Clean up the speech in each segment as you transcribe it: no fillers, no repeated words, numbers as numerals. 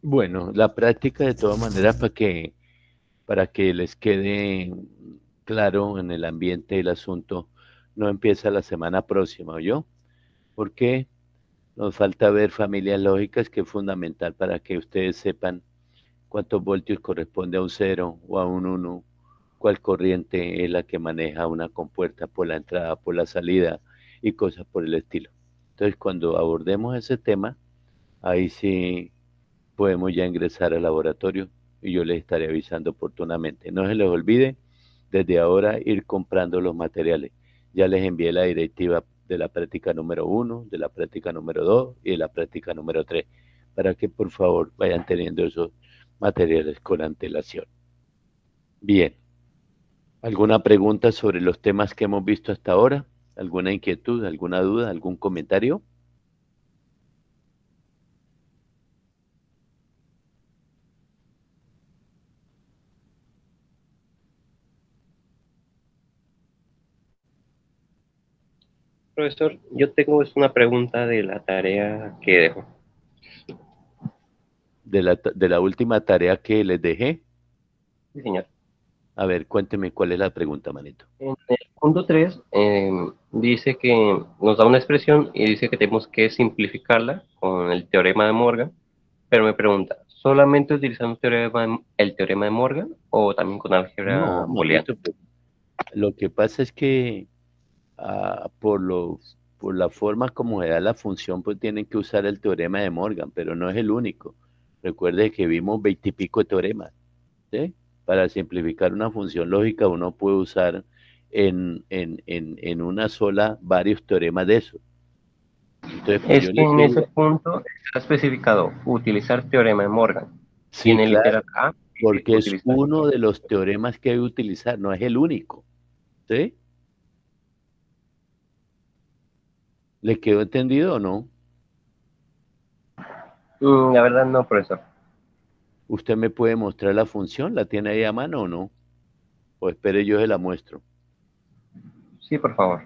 Bueno, la práctica de todas maneras para que les quede claro en el ambiente el asunto, no empieza la semana próxima, ¿oyó? Porque nos falta ver familias lógicas, que es fundamental para que ustedes sepan cuántos voltios corresponde a un cero o a un uno, cuál corriente es la que maneja una compuerta por la entrada, por la salida y cosas por el estilo. Entonces, cuando abordemos ese tema, ahí sí podemos ya ingresar al laboratorio y yo les estaré avisando oportunamente. No se les olvide desde ahora ir comprando los materiales. Ya les envié la directiva de la práctica número 1, de la práctica número 2 y de la práctica número 3, para que por favor vayan teniendo esos materiales con antelación. Bien, ¿alguna pregunta sobre los temas que hemos visto hasta ahora? ¿Alguna inquietud, alguna duda, algún comentario? Profesor, yo tengo una pregunta de la tarea que dejo. De la última tarea que les dejé. Sí, señor. A ver, cuénteme cuál es la pregunta, manito. En el punto 3 dice que nos da una expresión y dice que tenemos que simplificarla con el teorema de Morgan, pero me pregunta, ¿solamente utilizando el teorema de Morgan o también con No, álgebra booleana? manito, pues, lo que pasa es que por la forma como se da la función, pues tienen que usar el teorema de Morgan, pero no es el único. Recuerde que vimos veintipico de teoremas, ¿sí? Para simplificar una función lógica, uno puede usar en una sola varios teoremas de eso. Entonces, pues Es yo que le en ese sugiero, punto está especificado utilizar teorema de Morgan y sí, en el literal claro, A dice porque es utilizar. uno de los teoremas que hay que utilizar, no es el único, ¿sí? ¿Le quedó entendido o no? La verdad no, profesor. ¿Usted me puede mostrar la función? ¿La tiene ahí a mano o no? O espere, yo se la muestro. Sí, por favor.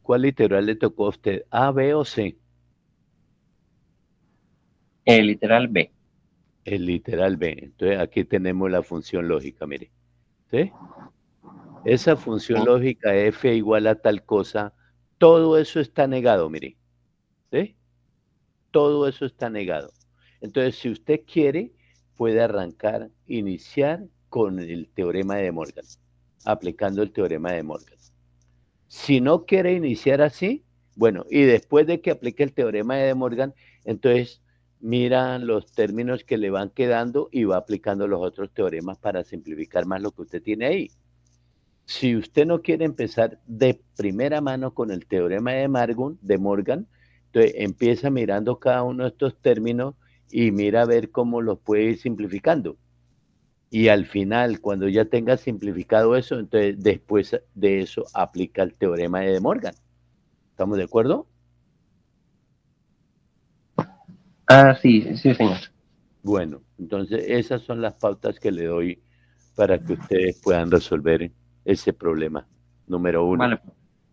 ¿Cuál literal le tocó a usted? ¿A, B o C? El literal B. El literal B. Entonces aquí tenemos la función lógica, mire. ¿Sí? Esa función ¿Sí? lógica f igual a tal cosa, todo eso está negado, mire. ¿Sí? Todo eso está negado. Entonces, si usted quiere, puede arrancar, iniciar con el teorema de Morgan, aplicando el teorema de Morgan. Si no quiere iniciar así, bueno, y después de que aplique el teorema de Morgan, entonces mira los términos que le van quedando y va aplicando los otros teoremas para simplificar más lo que usted tiene ahí. Si usted no quiere empezar de primera mano con el teorema de Morgan, entonces empieza mirando cada uno de estos términos y mira a ver cómo los puede ir simplificando. Y al final, cuando ya tenga simplificado eso, entonces después de eso aplica el teorema de Morgan. ¿Estamos de acuerdo? Ah, sí, sí, señor. Bueno, entonces esas son las pautas que le doy para que ustedes puedan resolver ese problema número uno. Vale.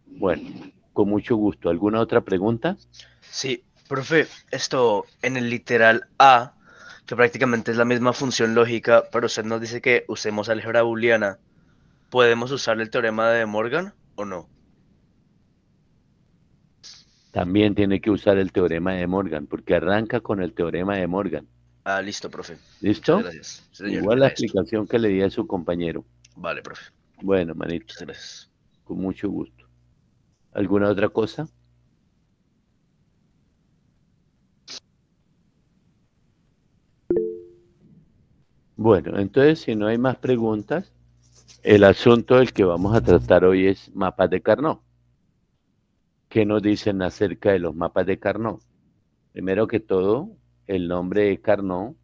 Bueno, con mucho gusto. ¿Alguna otra pregunta? Sí, profe, esto en el literal A, que prácticamente es la misma función lógica, pero usted nos dice que usemos álgebra booleana, ¿podemos usar el teorema de Morgan o no? También tiene que usar el teorema de Morgan, porque arranca con el teorema de Morgan. Ah, listo, profe. Muchas ¿Listo? gracias. Sí, señor, Igual la maestro. explicación que le di a su compañero. Vale, profe. Bueno, manito, Muchas gracias. con mucho gusto. ¿Alguna otra cosa? Bueno, entonces si no hay más preguntas, el asunto del que vamos a tratar hoy es mapas de Carnot. ¿Qué nos dicen acerca de los mapas de Carnot? Primero que todo, el nombre de Carnot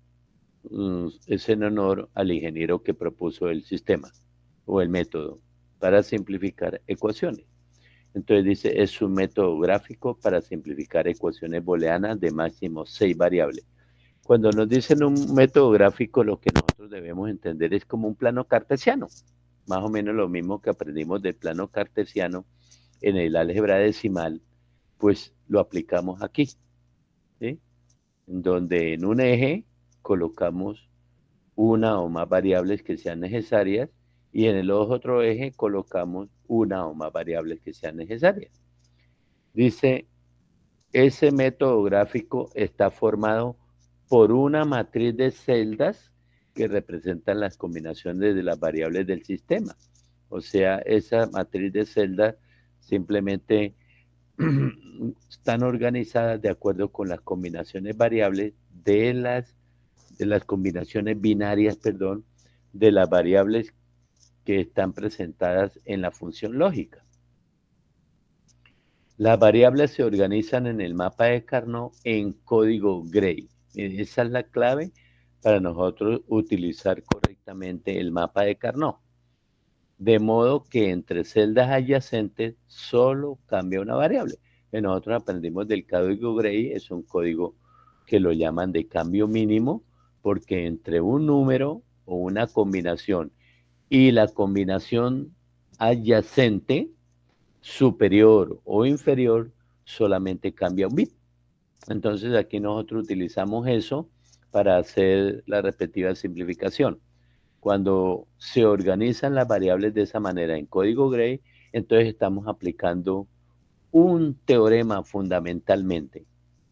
es en honor al ingeniero que propuso el sistema o el método para simplificar ecuaciones. Entonces dice, es un método gráfico para simplificar ecuaciones booleanas de máximo 6 variables. Cuando nos dicen un método gráfico, lo que nosotros debemos entender es como un plano cartesiano, más o menos lo mismo que aprendimos del plano cartesiano en el álgebra decimal, pues lo aplicamos aquí, ¿sí? Donde en un eje colocamos una o más variables que sean necesarias y en el otro eje colocamos una o más variables que sean necesarias. Dice, ese método gráfico está formado por una matriz de celdas que representan las combinaciones de las variables del sistema. O sea, esa matriz de celdas simplemente están organizadas de acuerdo con las combinaciones variables de las combinaciones binarias, perdón, de las variables que están presentadas en la función lógica. Las variables se organizan en el mapa de Carnot en código Gray. Esa es la clave para nosotros utilizar correctamente el mapa de Carnot. De modo que entre celdas adyacentes solo cambia una variable. Nosotros aprendimos del código Gray, es un código que lo llaman de cambio mínimo, porque entre un número o una combinación y la combinación adyacente, superior o inferior, solamente cambia un bit. Entonces aquí nosotros utilizamos eso para hacer la repetida simplificación. Cuando se organizan las variables de esa manera en código Gray, entonces estamos aplicando un teorema fundamentalmente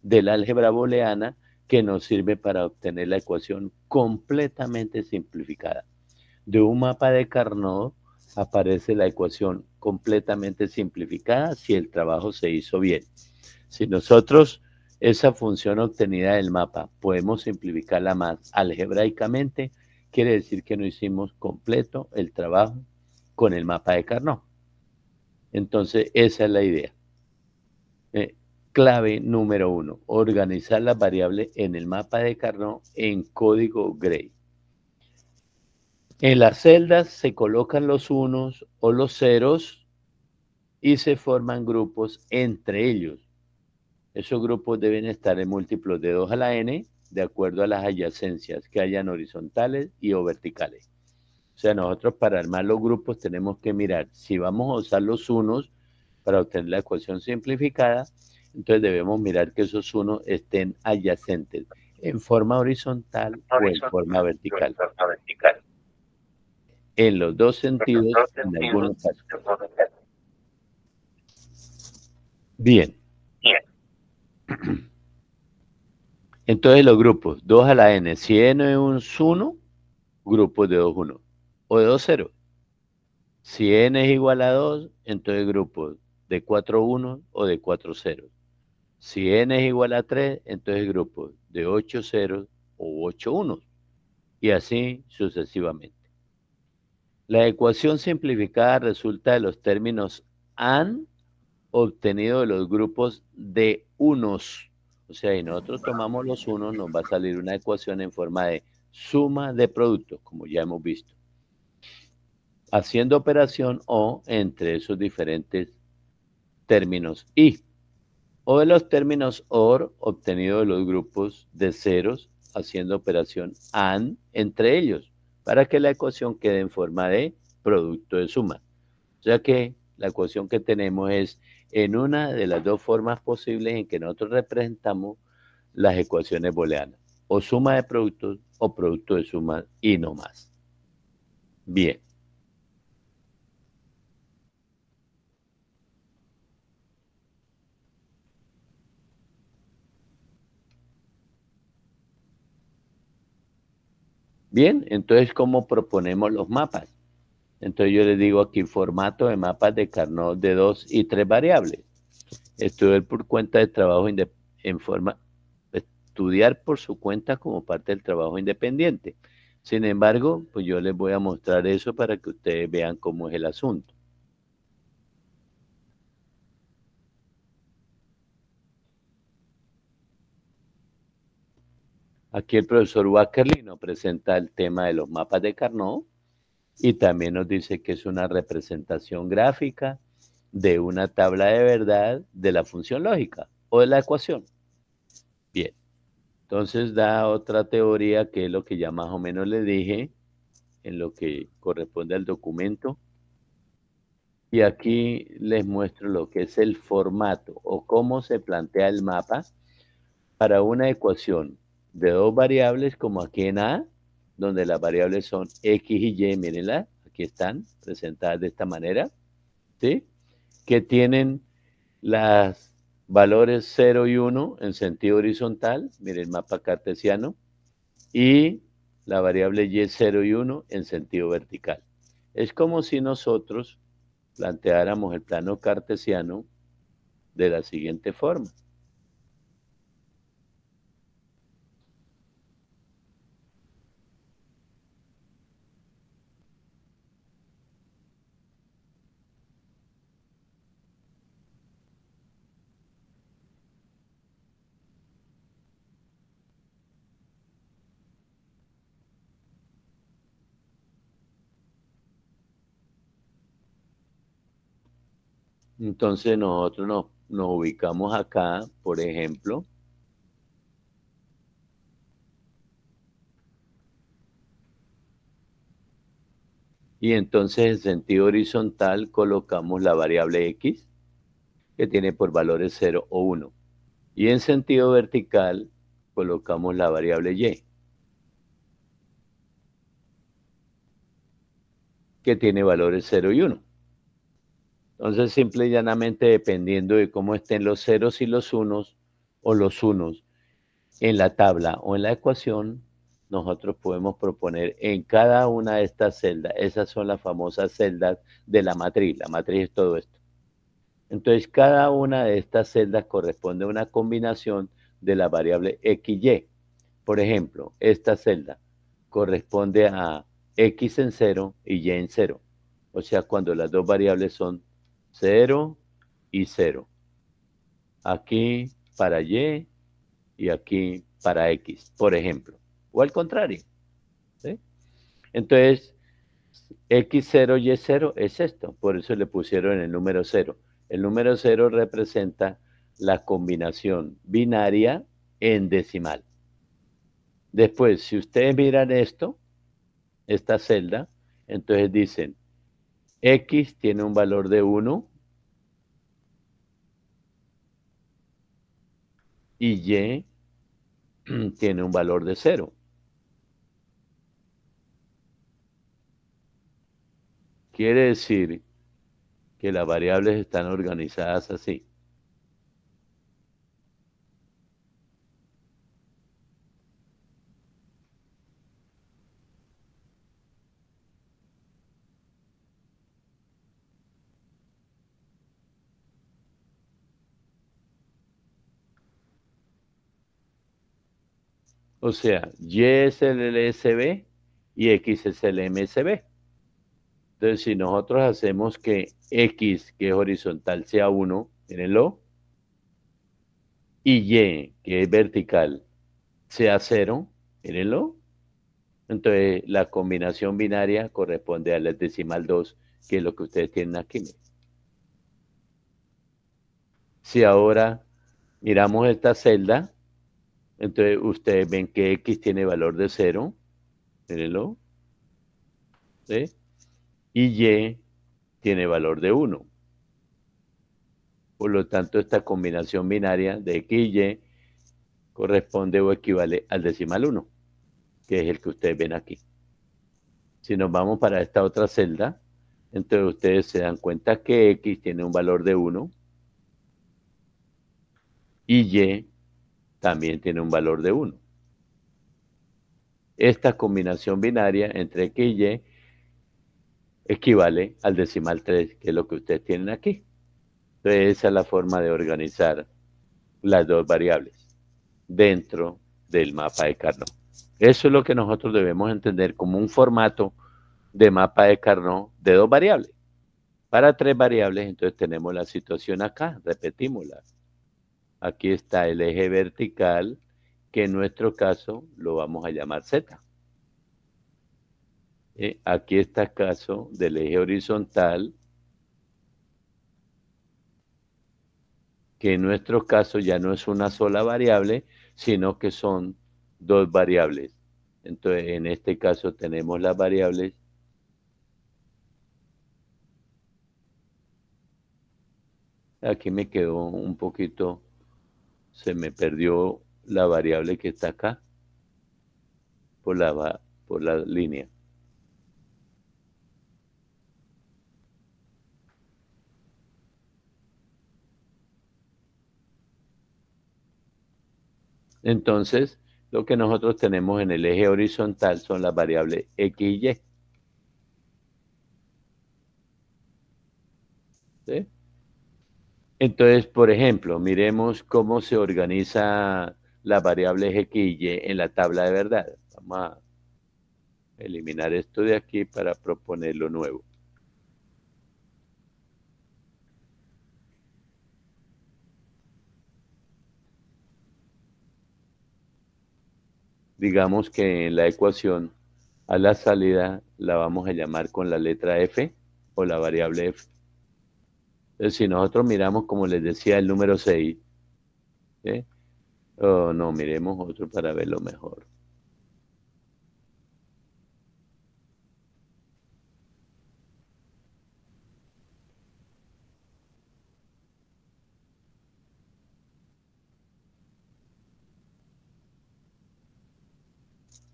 del álgebra booleana que nos sirve para obtener la ecuación completamente simplificada. De un mapa de Carnot aparece la ecuación completamente simplificada si el trabajo se hizo bien. Si nosotros esa función obtenida del mapa podemos simplificarla más algebraicamente, quiere decir que no hicimos completo el trabajo con el mapa de Carnot. Entonces, esa es la idea. Clave número 1, organizar las variables en el mapa de Carnot en código Gray. En las celdas se colocan los unos o los ceros y se forman grupos entre ellos. Esos grupos deben estar en múltiplos de 2 a la n, de acuerdo a las adyacencias que hayan horizontales y o verticales. O sea, nosotros para armar los grupos tenemos que mirar si vamos a usar los unos para obtener la ecuación simplificada, entonces debemos mirar que esos unos estén adyacentes en forma horizontal o en forma vertical. En los dos sentidos, en algunos casos. Bien. Entonces los grupos 2 a la n, si n es 1, grupos de 2, 1 o de 2, 0. Si n es igual a 2, entonces grupos de 4, 1 o de 4, 0. Si n es igual a 3, entonces grupos de 8, 0 o 8, 1. Y así sucesivamente. La ecuación simplificada resulta de los términos AND obtenido de los grupos de unos. O sea, si nosotros tomamos los unos, nos va a salir una ecuación en forma de suma de productos, como ya hemos visto. Haciendo operación O entre esos diferentes términos I. O de los términos OR obtenido de los grupos de ceros, haciendo operación AND entre ellos, para que la ecuación quede en forma de producto de suma. O sea que la ecuación que tenemos es en una de las dos formas posibles en que nosotros representamos las ecuaciones booleanas, o suma de productos o producto de suma y no más. Bien. Bien, entonces, ¿cómo proponemos los mapas? Entonces yo les digo aquí formato de mapas de Carnot de 2 y 3 variables. Estudiar por cuenta de trabajo estudiar por su cuenta como parte del trabajo independiente. Sin embargo, pues yo les voy a mostrar eso para que ustedes vean cómo es el asunto. Aquí el profesor Wackerly nos presenta el tema de los mapas de Carnot y también nos dice que es una representación gráfica de una tabla de verdad de la función lógica o de la ecuación. Bien, entonces da otra teoría que es lo que ya más o menos le dije en lo que corresponde al documento. Y aquí les muestro lo que es el formato o cómo se plantea el mapa para una ecuación de dos variables como aquí en A, donde las variables son X y Y, mírenla, aquí están presentadas de esta manera, ¿sí? Que tienen los valores 0 y 1 en sentido horizontal, miren el mapa cartesiano, y la variable Y 0 y 1 en sentido vertical. Es como si nosotros planteáramos el plano cartesiano de la siguiente forma. Entonces nosotros nos ubicamos acá, por ejemplo, y entonces en sentido horizontal colocamos la variable X, que tiene por valores 0 o 1. Y en sentido vertical colocamos la variable Y, que tiene valores 0 y 1. Entonces, simple y llanamente, dependiendo de cómo estén los ceros y los unos, o los unos, en la tabla o en la ecuación, nosotros podemos proponer en cada una de estas celdas, esas son las famosas celdas de la matriz es todo esto. Entonces, cada una de estas celdas corresponde a una combinación de la variable X, Y. Por ejemplo, esta celda corresponde a X en 0 y Y en 0. O sea, cuando las dos variables son 0 y 0. Aquí para Y y aquí para X, por ejemplo. O al contrario. ¿Sí? Entonces, X0, Y0 es esto. Por eso le pusieron el número 0. El número 0 representa la combinación binaria en decimal. Después, si ustedes miran esto, esta celda, entonces dicen, X tiene un valor de 1 y Y tiene un valor de 0. Quiere decir que las variables están organizadas así. O sea, Y es el LSB y X es el MSB. Entonces, si nosotros hacemos que X, que es horizontal, sea 1, mírenlo, y Y, que es vertical, sea 0, mírenlo, entonces la combinación binaria corresponde a la decimal 2, que es lo que ustedes tienen aquí. Miren. Si ahora miramos esta celda, entonces ustedes ven que X tiene valor de 0, mírenlo, ¿sí? Y Y tiene valor de 1. Por lo tanto, esta combinación binaria de X y Y corresponde o equivale al decimal 1, que es el que ustedes ven aquí. Si nos vamos para esta otra celda, entonces ustedes se dan cuenta que X tiene un valor de 1 y Y también tiene un valor de 1. Esta combinación binaria entre X y Y equivale al decimal 3, que es lo que ustedes tienen aquí. Entonces, esa es la forma de organizar las dos variables dentro del mapa de Carnot. Eso es lo que nosotros debemos entender como un formato de mapa de Carnot de 2 variables. Para 3 variables, entonces tenemos la situación acá, repetímosla. Aquí está el eje vertical, que en nuestro caso lo vamos a llamar Z. Aquí está el caso del eje horizontal, que en nuestro caso ya no es una sola variable, sino que son 2 variables. Entonces, en este caso tenemos las variables. Aquí me quedó un poquito, se me perdió la variable que está acá por la línea. Entonces, lo que nosotros tenemos en el eje horizontal son las variables X y Y. ¿Sí? Entonces, por ejemplo, miremos cómo se organiza las variables X y Y en la tabla de verdad. Vamos a eliminar esto de aquí para proponer lo nuevo. Digamos que en la ecuación a la salida la vamos a llamar con la letra F o la variable F. Entonces, si nosotros miramos, como les decía, el número 6, ¿sí? Oh, no, miremos otro para verlo mejor.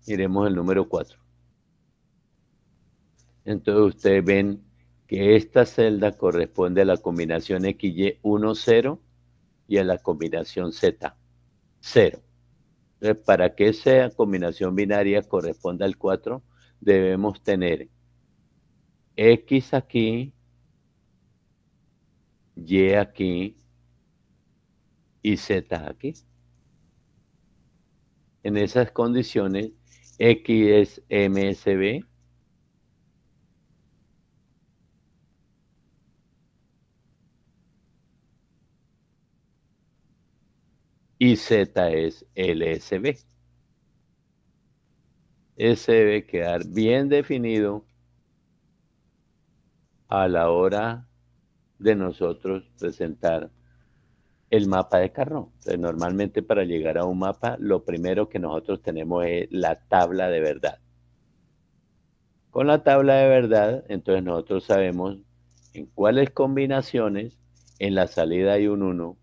Miremos el número 4. Entonces ustedes ven que esta celda corresponde a la combinación XY 0 y a la combinación Z 0. Entonces, para que esa combinación binaria corresponda al 4, debemos tener X aquí, Y aquí y Z aquí. En esas condiciones, X es MSB, y Z es LSB. Ese debe quedar bien definido a la hora de nosotros presentar el mapa de Carnot. Entonces, normalmente para llegar a un mapa, lo primero que nosotros tenemos es la tabla de verdad. Con la tabla de verdad, entonces nosotros sabemos en cuáles combinaciones en la salida hay un 1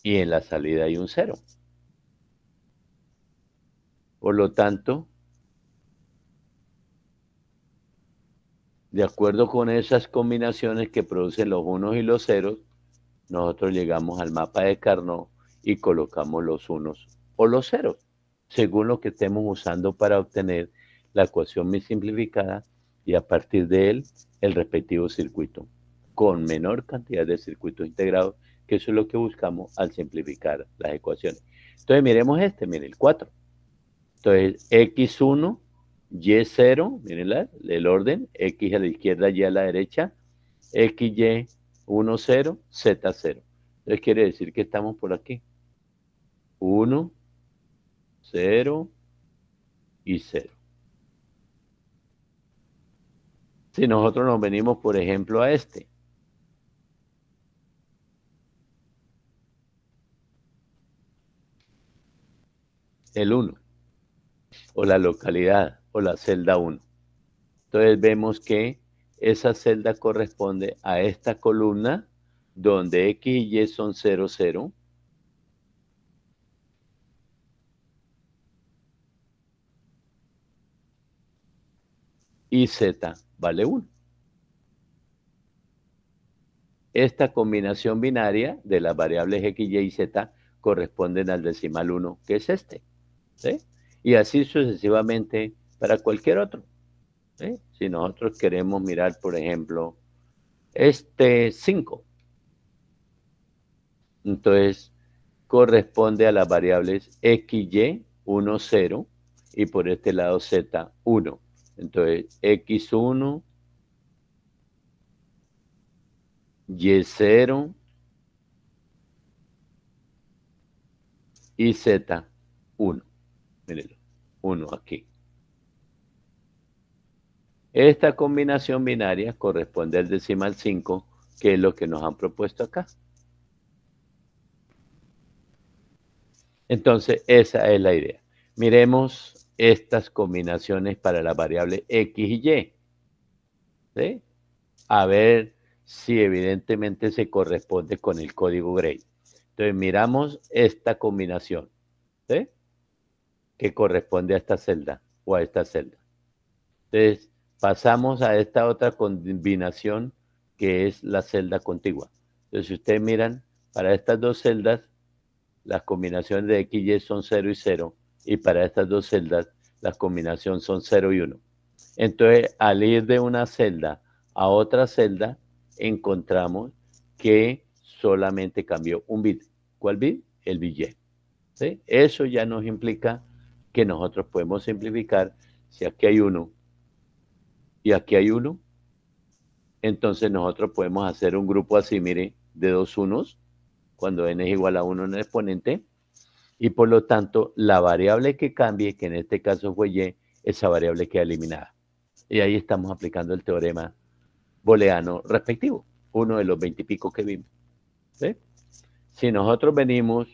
y en la salida hay un 0. Por lo tanto, de acuerdo con esas combinaciones que producen los unos y los ceros, nosotros llegamos al mapa de Carnot y colocamos los unos o los ceros, según lo que estemos usando para obtener la ecuación simplificada y a partir de él el respectivo circuito, con menor cantidad de circuitos integrados, que eso es lo que buscamos al simplificar las ecuaciones. Entonces miremos miren el 4. Entonces X1, Y0, miren el orden, X a la izquierda, Y a la derecha, XY 1, 0, Z 0. Entonces quiere decir que estamos por aquí. 1, 0 y 0. Si nosotros nos venimos, por ejemplo, a este. El 1. O la localidad, o la celda 1. Entonces vemos que esa celda corresponde a esta columna donde X y Y son 0, 0. Y Z vale 1. Esta combinación binaria de las variables X, Y y Z corresponden al decimal 1, que es este. ¿Sí? Y así sucesivamente para cualquier otro. ¿Sí? Si nosotros queremos mirar, por ejemplo, este 5, entonces corresponde a las variables X, Y, 1, 0 y por este lado Z1. Entonces, X1, Y0 y Z1. Mírenlo, 1 aquí. Esta combinación binaria corresponde al decimal 5, que es lo que nos han propuesto acá. Entonces, esa es la idea. Miremos estas combinaciones para la variable X y Y. ¿Sí? A ver si evidentemente se corresponde con el código Gray. Entonces, miramos esta combinación, ¿sí? Que corresponde a esta celda o a esta celda. Entonces, pasamos a esta otra combinación que es la celda contigua. Entonces, si ustedes miran, para estas dos celdas, las combinaciones de X y Y son 0 y 0, y para estas dos celdas, las combinaciones son 0 y 1. Entonces, al ir de una celda a otra celda, encontramos que solamente cambió un bit. ¿Cuál bit? El bit Y. ¿Sí? Eso ya nos implica que nosotros podemos simplificar. Si aquí hay 1 y aquí hay 1, entonces nosotros podemos hacer un grupo así, mire, de dos unos, cuando n es igual a 1 en el exponente, y por lo tanto, la variable que cambie, que en este caso fue Y, esa variable queda eliminada. Y ahí estamos aplicando el teorema booleano respectivo, uno de los 20 y pico que vimos. ¿Sí? Si nosotros venimos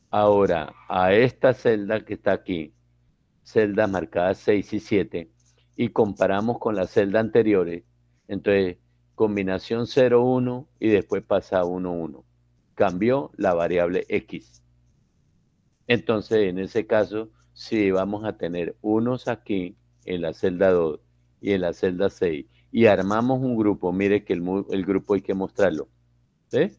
ahora a esta celda que está aquí, celdas marcadas 6 y 7, y comparamos con las celdas anteriores, entonces combinación 0, 1 y después pasa a 1, 1. Cambió la variable X. Entonces, en ese caso, si vamos a tener unos aquí en la celda 2 y en la celda 6 y armamos un grupo, mire que el grupo hay que mostrarlo, ¿sí?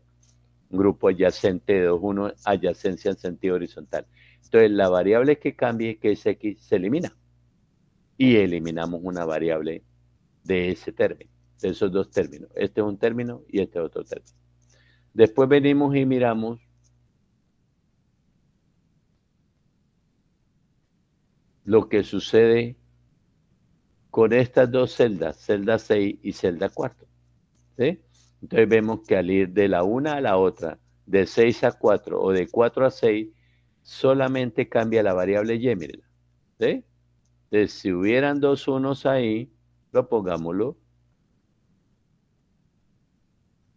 Un grupo adyacente de 2, 1, adyacencia en sentido horizontal. Entonces, la variable que cambie, que es X, se elimina. Y eliminamos una variable de ese término, de esos dos términos. Este es un término y este es otro término. Después venimos y miramos lo que sucede con estas dos celdas, celda 6 y celda 4. ¿Sí? Entonces vemos que al ir de la una a la otra, de 6 a 4 o de 4 a 6, solamente cambia la variable Y, mírenla. ¿Sí? Entonces, si hubieran dos unos ahí, lo pongámoslo.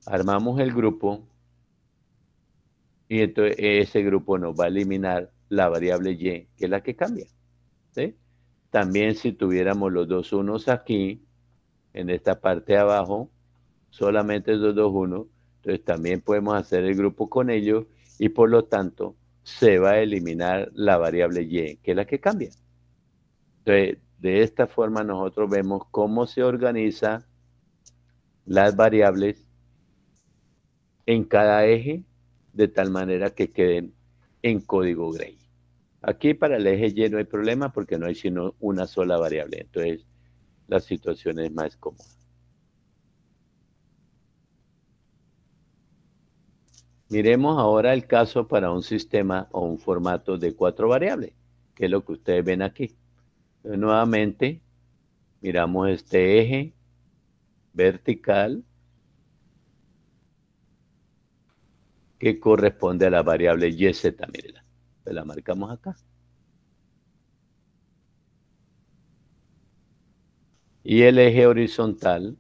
Armamos el grupo y entonces ese grupo nos va a eliminar la variable Y, que es la que cambia. ¿Sí? También si tuviéramos los dos unos aquí, en esta parte de abajo, solamente esos dos unos, entonces también podemos hacer el grupo con ellos y por lo tanto se va a eliminar la variable Y, que es la que cambia. Entonces, de esta forma nosotros vemos cómo se organizan las variables en cada eje de tal manera que queden en código Gray. Aquí para el eje Y no hay problema porque no hay sino una sola variable. Entonces, la situación es más cómoda. Miremos ahora el caso para un sistema o un formato de 4 variables, que es lo que ustedes ven aquí. Entonces, nuevamente, miramos este eje vertical que corresponde a la variable YZ, mírenla. La marcamos acá. Y el eje horizontal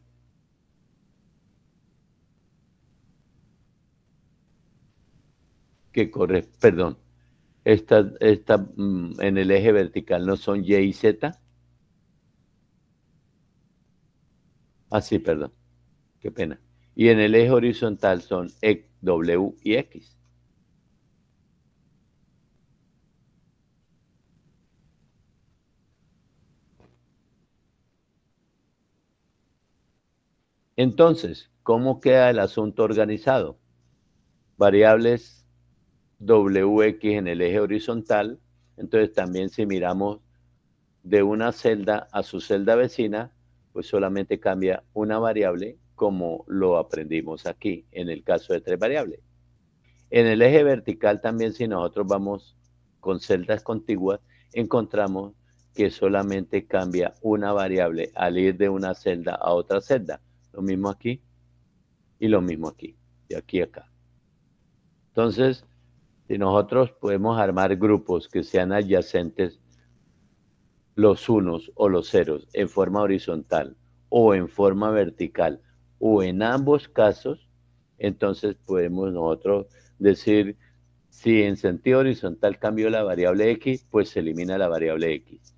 que perdón, en el eje vertical no son Y y Z. Ah, sí, perdón, qué pena. Y en el eje horizontal son W y X. Entonces, ¿cómo queda el asunto organizado? Variables WX en el eje horizontal. Entonces, también si miramos de una celda a su celda vecina, pues solamente cambia una variable como lo aprendimos aquí, en el caso de 3 variables. En el eje vertical también, si nosotros vamos con celdas contiguas, encontramos que solamente cambia una variable al ir de una celda a otra celda. Lo mismo aquí y lo mismo aquí, de aquí a acá. Entonces, si nosotros podemos armar grupos que sean adyacentes los unos o los ceros en forma horizontal o en forma vertical o en ambos casos, entonces podemos nosotros decir, si en sentido horizontal cambió la variable x, pues se elimina la variable x.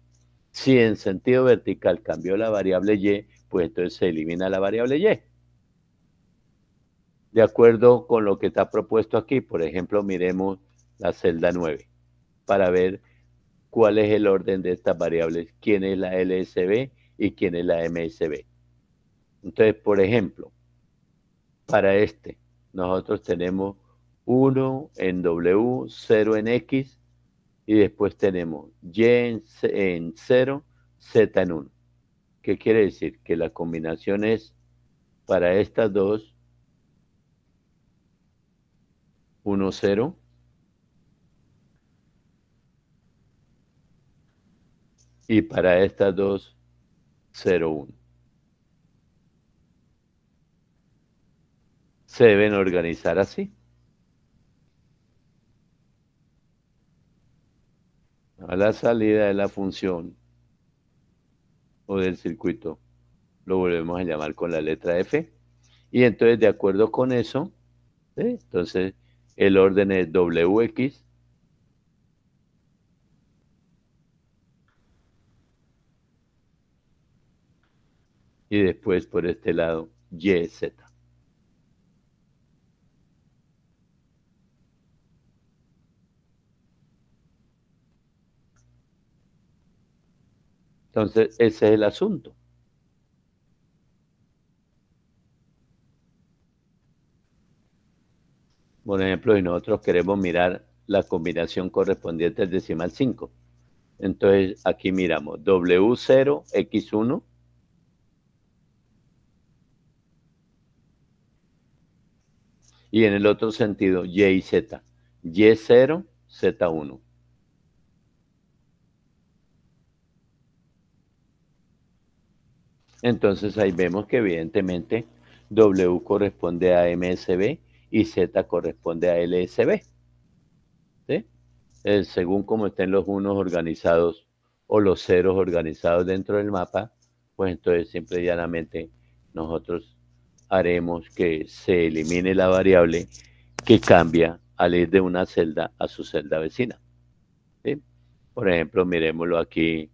Si en sentido vertical cambió la variable y, pues entonces se elimina la variable y. De acuerdo con lo que está propuesto aquí, por ejemplo, miremos la celda 9 para ver cuál es el orden de estas variables, quién es la LSB y quién es la MSB. Entonces, por ejemplo, para este, nosotros tenemos 1 en W, 0 en X, y después tenemos Y en 0, Z en 1. ¿Qué quiere decir? Que la combinación es para estas dos 1, 0, y para estas dos 0, 1. Se deben organizar así. A la salida de la función o del circuito lo volvemos a llamar con la letra F. Y entonces, de acuerdo con eso, ¿sí? Entonces el orden es WX y después por este lado YZ. Entonces, ese es el asunto. Por ejemplo, si nosotros queremos mirar la combinación correspondiente al decimal 5, entonces aquí miramos W0, X1, y en el otro sentido Y y Z, Y0, Z1. Entonces ahí vemos que evidentemente W corresponde a MSB y Z corresponde a LSB. ¿Sí? Según como estén los unos organizados o los ceros organizados dentro del mapa, pues entonces simple y llanamente nosotros haremos que se elimine la variable que cambia al ir de una celda a su celda vecina. ¿Sí? Por ejemplo, miremoslo aquí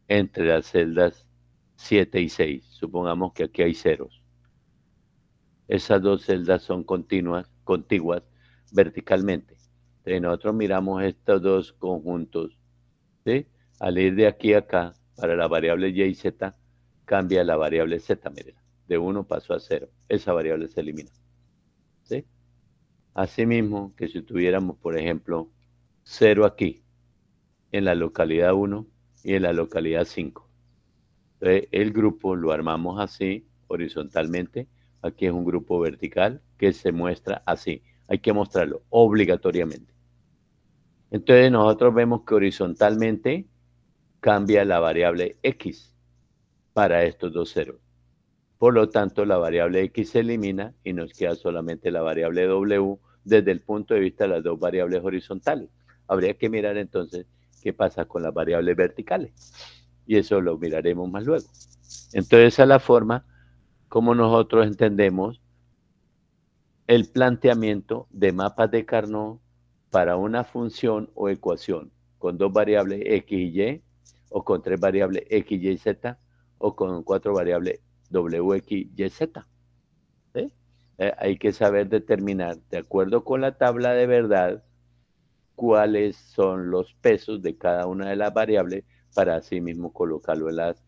entre las celdas 7 y 6. Supongamos que aquí hay ceros. Esas dos celdas son contiguas verticalmente. Entonces nosotros miramos estos dos conjuntos, ¿sí? Al ir de aquí a acá, para la variable y y z, cambia la variable z, miren, de 1 pasó a 0. Esa variable se elimina. ¿Sí? Asimismo, que si tuviéramos, por ejemplo, 0 aquí, en la localidad 1 y en la localidad 5. Entonces, el grupo lo armamos así, horizontalmente. Aquí es un grupo vertical que se muestra así. Hay que mostrarlo obligatoriamente. Entonces, nosotros vemos que horizontalmente cambia la variable x para estos dos ceros. Por lo tanto, la variable x se elimina y nos queda solamente la variable w desde el punto de vista de las dos variables horizontales. Habría que mirar entonces qué pasa con las variables verticales. Y eso lo miraremos más luego. Entonces, esa es la forma como nosotros entendemos el planteamiento de mapas de Carnot para una función o ecuación con dos variables x y y, o con tres variables x, y, z, o con cuatro variables w, x, y, z. ¿Sí? Hay que saber determinar, de acuerdo con la tabla de verdad, cuáles son los pesos de cada una de las variables para así mismo colocarlo en los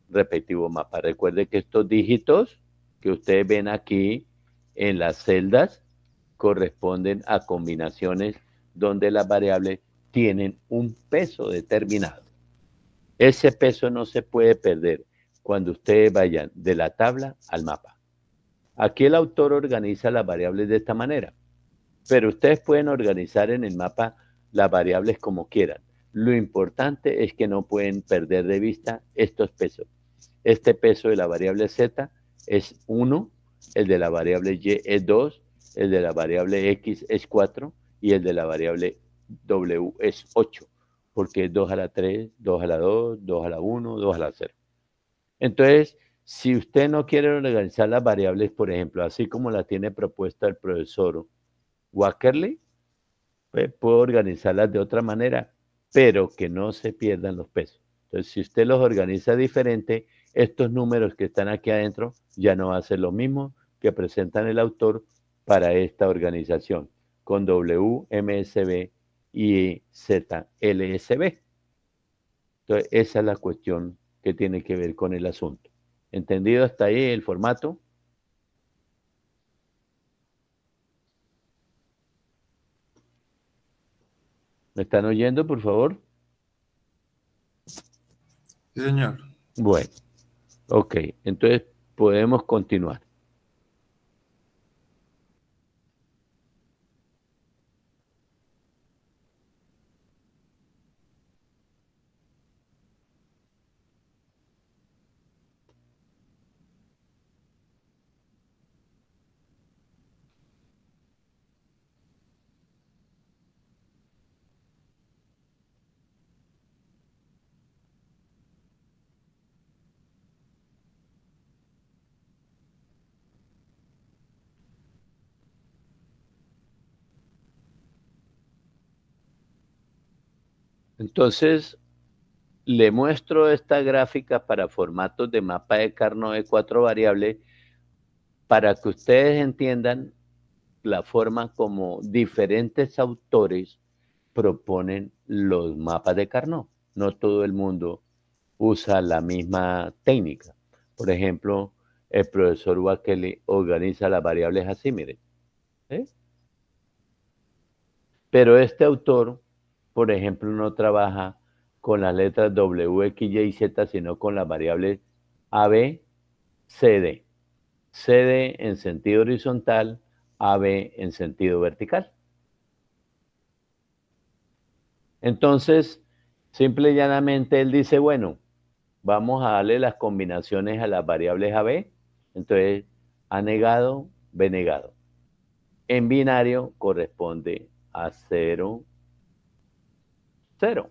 respectivos mapas. Recuerde que estos dígitos que ustedes ven aquí en las celdas corresponden a combinaciones donde las variables tienen un peso determinado. Ese peso no se puede perder cuando ustedes vayan de la tabla al mapa. Aquí el autor organiza las variables de esta manera, pero ustedes pueden organizar en el mapa las variables como quieran. Lo importante es que no pueden perder de vista estos pesos. Este peso de la variable z es 1, el de la variable y es 2, el de la variable x es 4 y el de la variable w es 8, porque es 2 a la 3, 2 a la 2, 2 a la 1, 2 a la 0. Entonces, si usted no quiere organizar las variables, por ejemplo, así como la tiene propuesta el profesor Wackerly, pues puede organizarlas de otra manera, pero que no se pierdan los pesos. Entonces, si usted los organiza diferente, estos números que están aquí adentro ya no va a ser lo mismo que presentan el autor para esta organización, con W, MSB y ZLSB. Entonces, esa es la cuestión que tiene que ver con el asunto. ¿Entendido hasta ahí el formato? ¿Me están oyendo, por favor? Sí, señor. Bueno, ok, entonces podemos continuar. Entonces, le muestro esta gráfica para formatos de mapa de Carnot de 4 variables para que ustedes entiendan la forma como diferentes autores proponen los mapas de Carnot. No todo el mundo usa la misma técnica. Por ejemplo, el profesor Wakeli organiza las variables así, miren. ¿Sí? Pero este autor, por ejemplo, no trabaja con las letras W, X, Y y Z, sino con las variables AB, CD. CD en sentido horizontal, AB en sentido vertical. Entonces, simple y llanamente, él dice, bueno, vamos a darle las combinaciones a las variables AB. Entonces, A negado, B negado. En binario corresponde a 0, 0.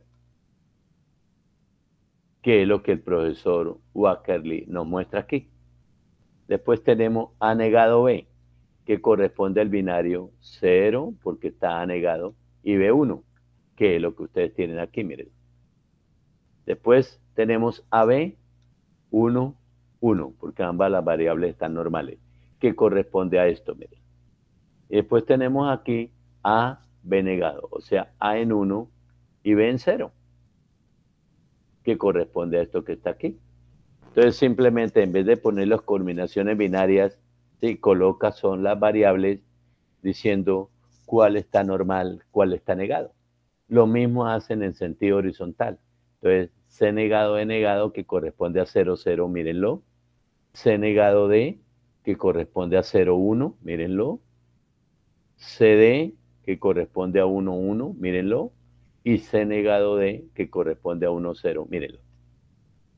Que es lo que el profesor Wackerly nos muestra aquí. Después tenemos A negado B, que corresponde al binario 0, porque está A negado, y B1, que es lo que ustedes tienen aquí, miren. Después tenemos AB 1, 1, porque ambas las variables están normales, que corresponde a esto, miren. Y después tenemos aquí A, B negado, o sea, A en 1 y B en 0, que corresponde a esto que está aquí. Entonces simplemente en vez de poner las combinaciones binarias, ¿sí?, coloca son las variables diciendo cuál está normal, cuál está negado. Lo mismo hacen en sentido horizontal. Entonces C negado, E negado, que corresponde a 0, 0, mírenlo. C negado D, que corresponde a 0, 1, mírenlo. CD, que corresponde a 1, 1, mírenlo. Y C negado D, que corresponde a 1, 0, mírenlo.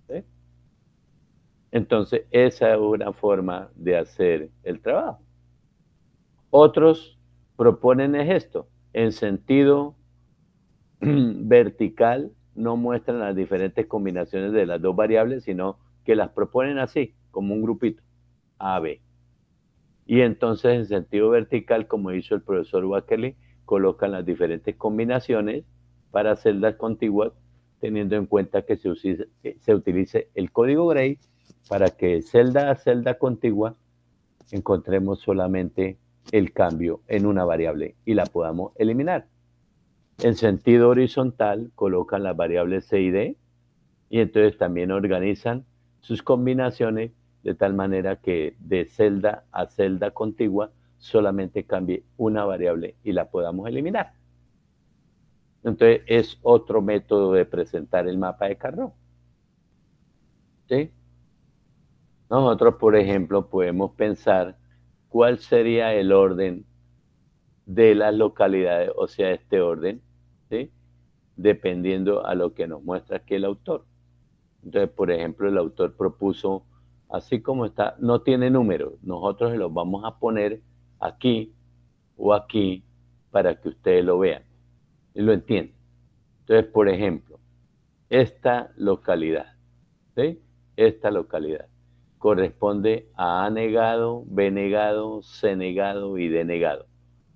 ¿Sí? Entonces, esa es una forma de hacer el trabajo. Otros proponen esto, en sentido vertical, no muestran las diferentes combinaciones de las dos variables, sino que las proponen así, como un grupito, A, B. Y entonces, en sentido vertical, como hizo el profesor Wackerly, colocan las diferentes combinaciones para celdas contiguas, teniendo en cuenta que se utilice el código Gray para que celda a celda contigua encontremos solamente el cambio en una variable y la podamos eliminar. En sentido horizontal colocan las variables C y D y entonces también organizan sus combinaciones de tal manera que de celda a celda contigua solamente cambie una variable y la podamos eliminar. Entonces es otro método de presentar el mapa de Carnot. ¿Sí? Nosotros, por ejemplo, podemos pensar ¿cuál sería el orden de las localidades? O sea, este orden, ¿sí? Dependiendo a lo que nos muestra aquí el autor. Entonces, por ejemplo, el autor propuso, así como está, no tiene números, nosotros los vamos a poner aquí o aquí para que ustedes lo vean y lo entiendan. Entonces, por ejemplo, esta localidad, ¿sí? Esta localidad corresponde a negado, B negado, C negado y D negado.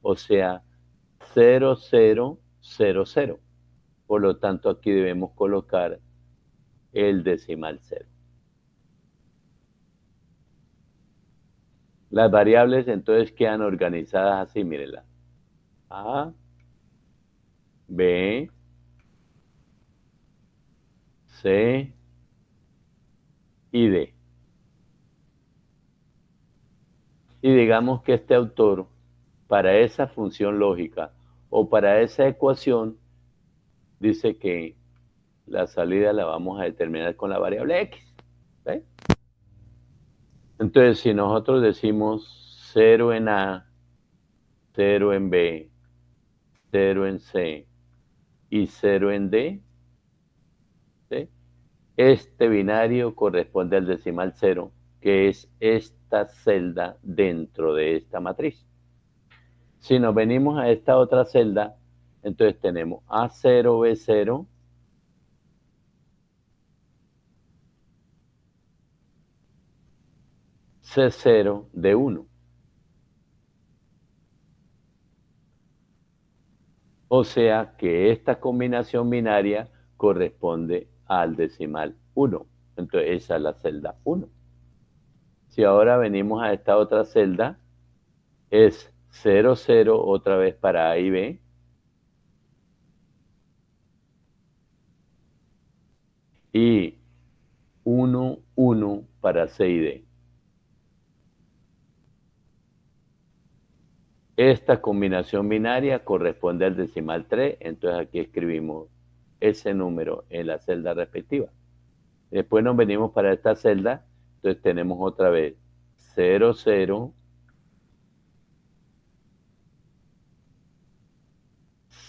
O sea, 0, 0, 0, 0. Por lo tanto, aquí debemos colocar el decimal 0. Las variables entonces quedan organizadas así, mírenla. A, B, C y D. Y digamos que este autor, para esa función lógica o para esa ecuación, dice que la salida la vamos a determinar con la variable X. ¿Sí? Entonces, si nosotros decimos 0 en A, 0 en B, 0 en C y 0 en D, ¿sí? Este binario corresponde al decimal 0, que es esta celda dentro de esta matriz. Si nos venimos a esta otra celda, entonces tenemos A0, B0, C0, D1. O sea que esta combinación binaria corresponde al decimal 1. Entonces esa es la celda 1. Si ahora venimos a esta otra celda, es 0, 0 otra vez para A y B. Y 1, 1 para C y D. Esta combinación binaria corresponde al decimal 3, entonces aquí escribimos ese número en la celda respectiva. Después nos venimos para esta celda, entonces tenemos otra vez 0, 0,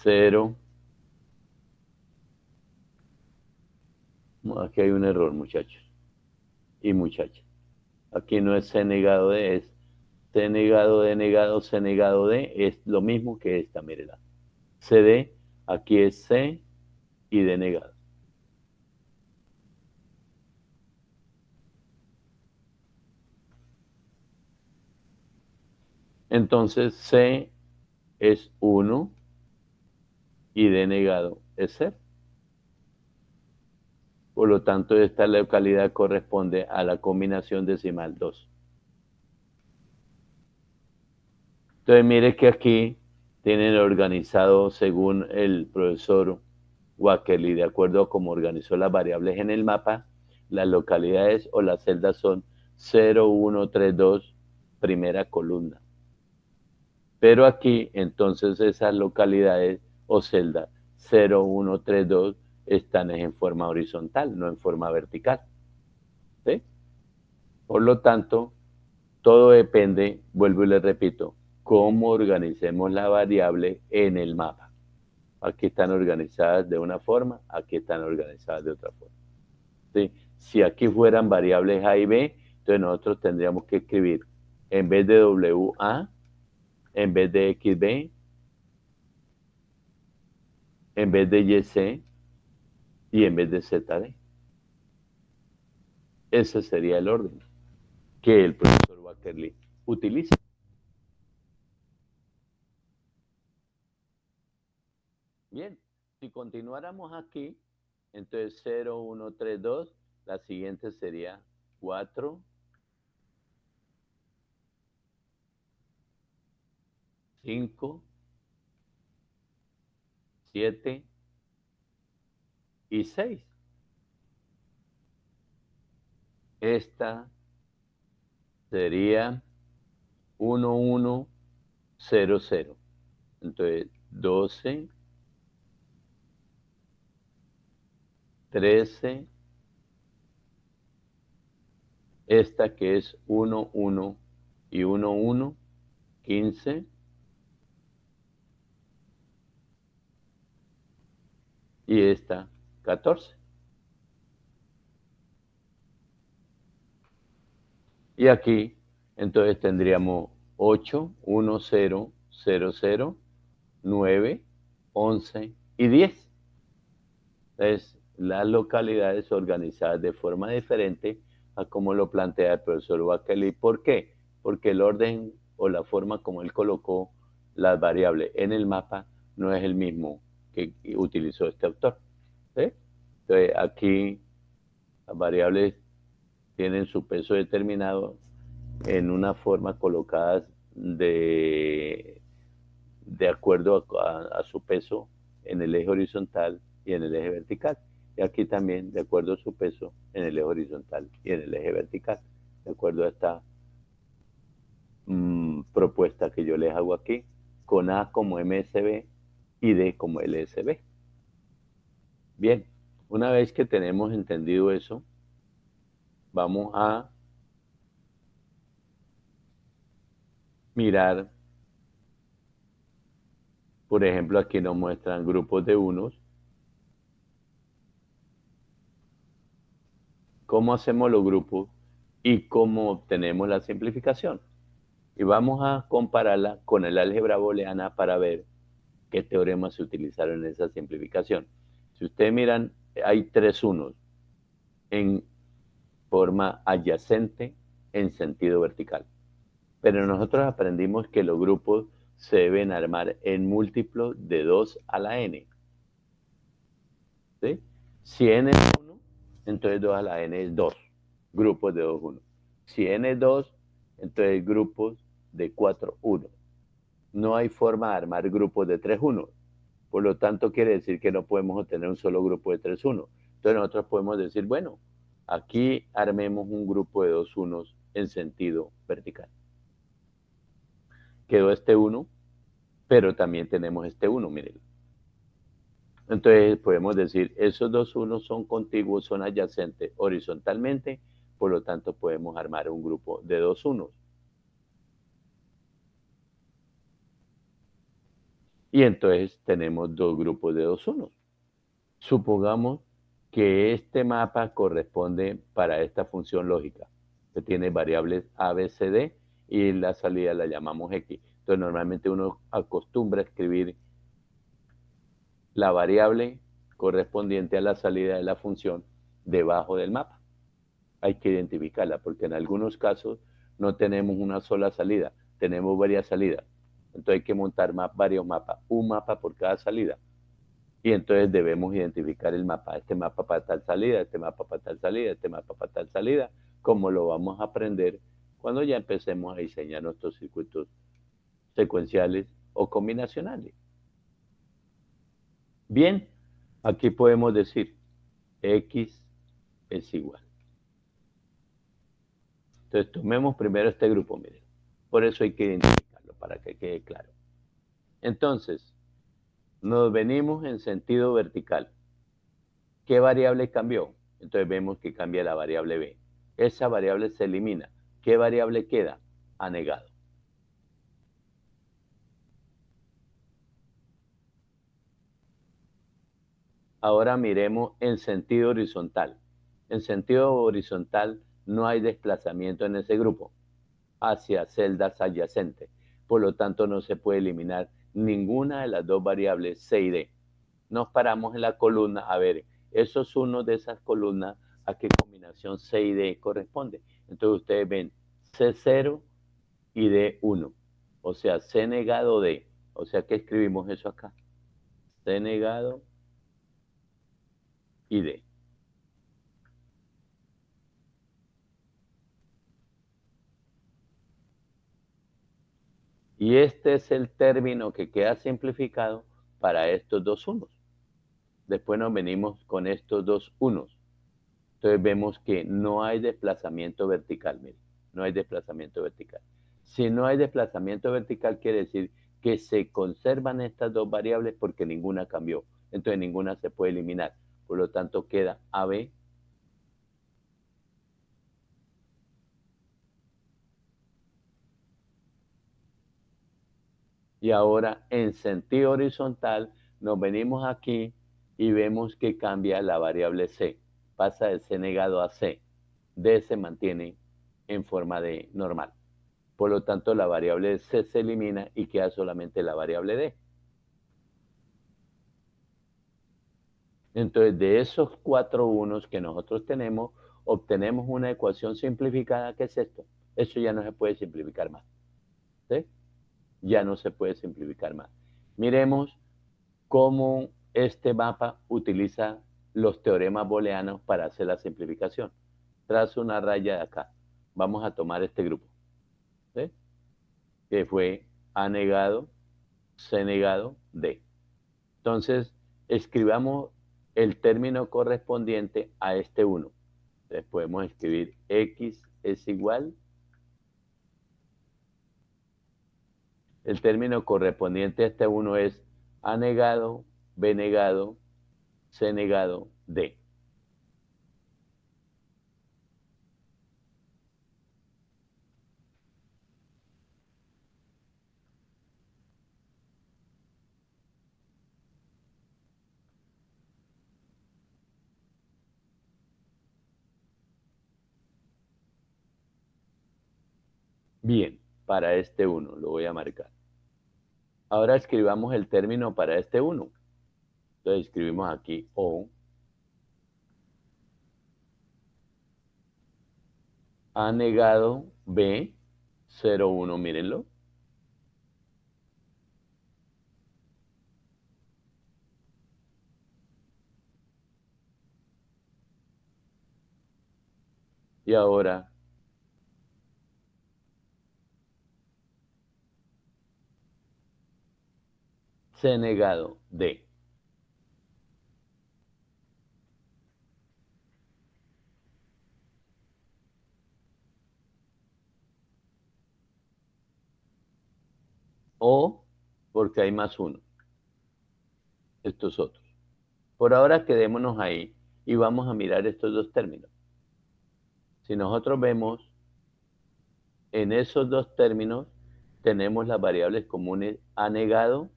0. Aquí hay un error, muchachos y muchachas. Aquí no es C negado D, es C negado D negado, C negado D, es lo mismo que esta, mírenla. CD, aquí es C y D negado. Entonces C es 1 y D negado es 0. Por lo tanto, esta localidad corresponde a la combinación decimal 2. Entonces, mire que aquí tienen organizado, según el profesor Wackerly, de acuerdo a cómo organizó las variables en el mapa, las localidades o las celdas son 0, 1, 3, 2, primera columna. Pero aquí, entonces, esas localidades o celdas 0, 1, 3, 2 están en forma horizontal, no en forma vertical. ¿Sí? Por lo tanto, todo depende, vuelvo y le repito, cómo organicemos la variable en el mapa. Aquí están organizadas de una forma, aquí están organizadas de otra forma. ¿Sí? Si aquí fueran variables A y B, entonces nosotros tendríamos que escribir, en vez de WA, en vez de XB, en vez de YC y en vez de ZD. Ese sería el orden que el profesor Wackerly utiliza. Bien, si continuáramos aquí, entonces 0, 1, 3, 2, la siguiente sería 4, 5, 7 y 6. Esta sería 1, 1, 0, 0. Entonces 12, 13, esta que es 1, 1, y 1, 1, 15, y esta 14. Y aquí, entonces tendríamos 8, 1, 0, 0, 0, 9, 11 y 10. Entonces, las localidades organizadas de forma diferente a como lo plantea el profesor Wakeli. ¿Por qué? Porque el orden o la forma como él colocó las variables en el mapa no es el mismo que utilizó este autor. ¿Sí? Entonces, aquí las variables tienen su peso determinado en una forma colocadas de acuerdo a su peso en el eje horizontal y en el eje vertical. Y aquí también de acuerdo a su peso en el eje horizontal y en el eje vertical. De acuerdo a esta propuesta que yo les hago aquí, con A como MSB y D como LSB. Bien, una vez que tenemos entendido eso, vamos a mirar, por ejemplo, aquí nos muestran grupos de unos. ¿Cómo hacemos los grupos y cómo obtenemos la simplificación? Y vamos a compararla con el álgebra booleana para ver qué teoremas se utilizaron en esa simplificación. Si ustedes miran, hay 3 unos en forma adyacente en sentido vertical. Pero nosotros aprendimos que los grupos se deben armar en múltiplos de 2 a la n. ¿Sí? Si n es 1, entonces 2 a la n es 2. Grupos de 2, 1. Si n es 2, entonces grupos de 4, 1. No hay forma de armar grupos de 3, 1. Por lo tanto, quiere decir que no podemos obtener un solo grupo de 3, 1. Entonces nosotros podemos decir, bueno, aquí armemos un grupo de 2 unos en sentido vertical. Quedó este 1, pero también tenemos este 1, miren. Entonces podemos decir, esos 2 unos son contiguos, son adyacentes horizontalmente, por lo tanto podemos armar un grupo de 2 unos. Y entonces tenemos 2 grupos de 2 unos. Supongamos que este mapa corresponde para esta función lógica, que tiene variables A, B, C, D, y la salida la llamamos X. Entonces normalmente uno acostumbra a escribir la variable correspondiente a la salida de la función debajo del mapa. Hay que identificarla, porque en algunos casos no tenemos una sola salida, tenemos varias salidas. Entonces hay que montar varios mapas, un mapa por cada salida. Y entonces debemos identificar el mapa, este mapa para tal salida, este mapa para tal salida, este mapa para tal salida, como lo vamos a aprender cuando ya empecemos a diseñar nuestros circuitos secuenciales o combinacionales. Bien, aquí podemos decir X es igual. Entonces tomemos primero este grupo, miren. Por eso hay que identificarlo, para que quede claro. Entonces, nos venimos en sentido vertical. ¿Qué variable cambió? Entonces vemos que cambia la variable B. Esa variable se elimina. ¿Qué variable queda? Anegado. Ahora miremos en sentido horizontal. En sentido horizontal no hay desplazamiento en ese grupo hacia celdas adyacentes. Por lo tanto, no se puede eliminar ninguna de las dos variables C y D. Nos paramos en la columna a ver esos unos de esas columnas a qué combinación C y D corresponde. Entonces ustedes ven C0 y D1. O sea, C negado D. O sea que escribimos eso acá. C negado y D. Y este es el término que queda simplificado para estos dos unos. Después nos venimos con estos dos unos. Entonces vemos que no hay desplazamiento vertical, miren, no hay desplazamiento vertical. Si no hay desplazamiento vertical, quiere decir que se conservan estas dos variables porque ninguna cambió. Entonces ninguna se puede eliminar. Por lo tanto, queda AB Y ahora en sentido horizontal nos venimos aquí y vemos que cambia la variable c. Pasa de c negado a c. D se mantiene en forma de normal. Por lo tanto, la variable c se elimina y queda solamente la variable d. Entonces, de esos 4 unos que nosotros tenemos, obtenemos una ecuación simplificada. ¿Qué es esto? Eso ya no se puede simplificar más. ¿Sí? Ya no se puede simplificar más. Miremos cómo este mapa utiliza los teoremas booleanos para hacer la simplificación. Trazo una raya de acá. Vamos a tomar este grupo, ¿sí? Que fue A negado, C negado, D. Entonces, escribamos el término correspondiente a este 1. Entonces, podemos escribir X es igual. El término correspondiente a este 1 es A negado, B negado, C negado, D. Bien, para este 1 lo voy a marcar. Ahora escribamos el término para este 1. Entonces escribimos aquí O. A negado B, 0, 1, mírenlo. Y ahora C negado D. O porque hay más 1. Estos otros. Por ahora quedémonos ahí y vamos a mirar estos dos términos. Si nosotros vemos, en esos dos términos tenemos las variables comunes A negado,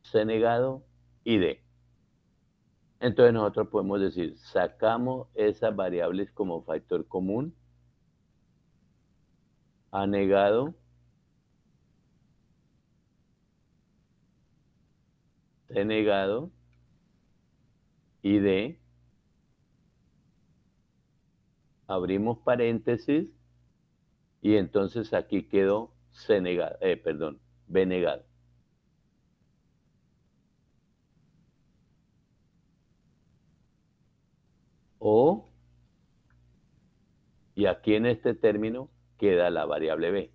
C negado y D. Entonces nosotros podemos decir, sacamos esas variables como factor común, A negado, C negado y D. Abrimos paréntesis y entonces aquí quedó C negado, B negado. O, y aquí en este término queda la variable B.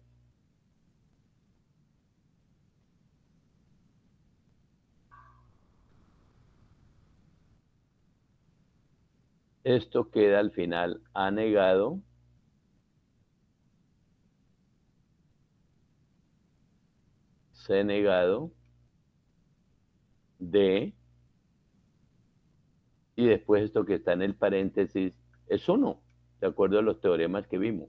Esto queda al final A negado, C negado, D, y después esto que está en el paréntesis es 1, de acuerdo a los teoremas que vimos.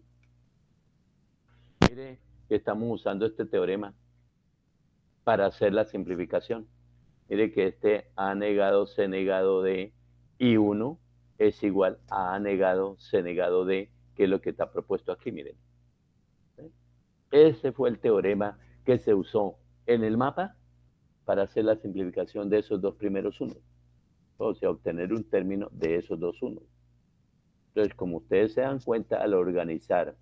Mire que estamos usando este teorema para hacer la simplificación. Mire que este A negado, C negado, D, y 1 es igual a A negado, C negado, D, que es lo que está propuesto aquí, miren. Ese fue el teorema que se usó en el mapa para hacer la simplificación de esos dos primeros unos. O sea, obtener un término de esos dos unos. Entonces, como ustedes se dan cuenta, al organizar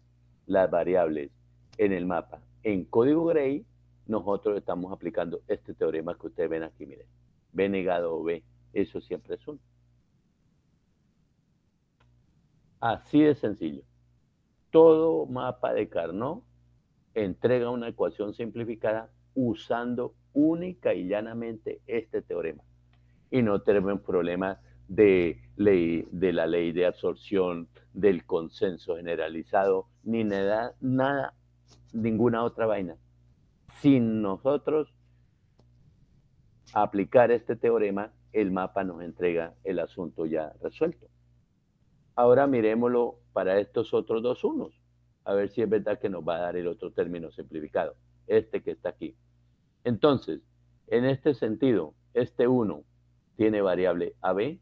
las variables en el mapa en código Gray, nosotros estamos aplicando este teorema que ustedes ven aquí, miren. B negado o B, eso siempre es 1. Así de sencillo. Todo mapa de Carnot entrega una ecuación simplificada usando única y llanamente este teorema. Y no tenemos problemas de la ley de absorción, del consenso generalizado, ni nada, ninguna otra vaina. Sin nosotros aplicar este teorema, el mapa nos entrega el asunto ya resuelto. Ahora miremoslo para estos otros dos unos, a ver si es verdad que nos va a dar el otro término simplificado, este que está aquí. Entonces, en este sentido, este 1 tiene variable AB.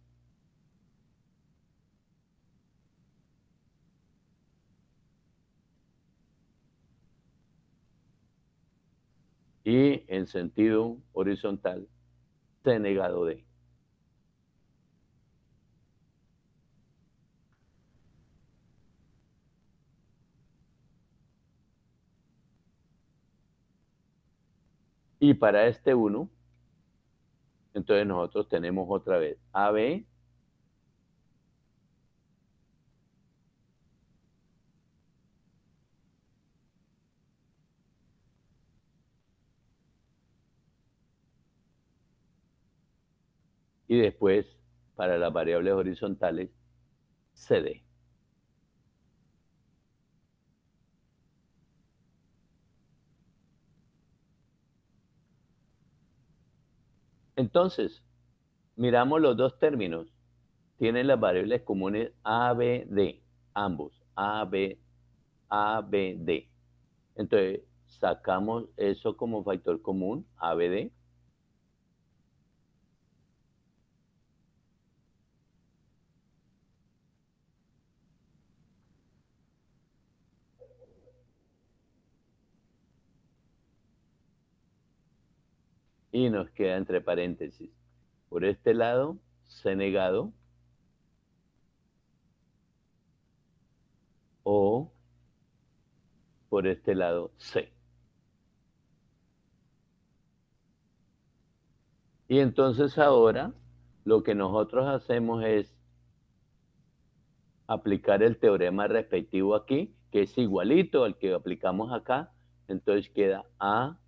Y en sentido horizontal, C negado D. Y para este 1, entonces nosotros tenemos otra vez AB y después para las variables horizontales CD. Entonces, miramos los dos términos. Tienen las variables comunes ABD, ambos, ABD. Entonces, sacamos eso como factor común, ABD. Y nos queda entre paréntesis, por este lado, C negado, o por este lado, C. Y entonces ahora lo que nosotros hacemos es aplicar el teorema respectivo aquí, que es igualito al que aplicamos acá. Entonces queda A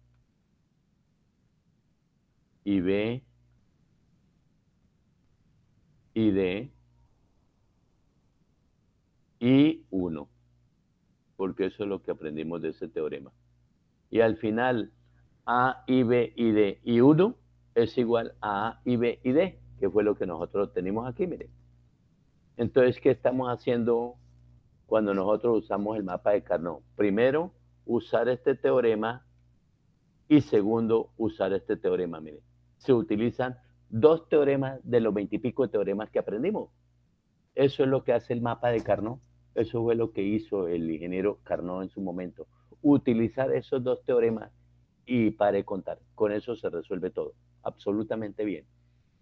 y B y D y 1, porque eso es lo que aprendimos de ese teorema. Y al final, A y B y D y 1 es igual a A y B y D, que fue lo que nosotros tenemos aquí, miren. Entonces, ¿qué estamos haciendo cuando nosotros usamos el mapa de Carnot? Primero, usar este teorema y segundo, usar este teorema, miren. Se utilizan dos teoremas de los 20 y pico de teoremas que aprendimos. Eso es lo que hace el mapa de Carnot. Eso fue lo que hizo el ingeniero Carnot en su momento. Utilizar esos dos teoremas y para de contar. Con eso se resuelve todo. Absolutamente bien.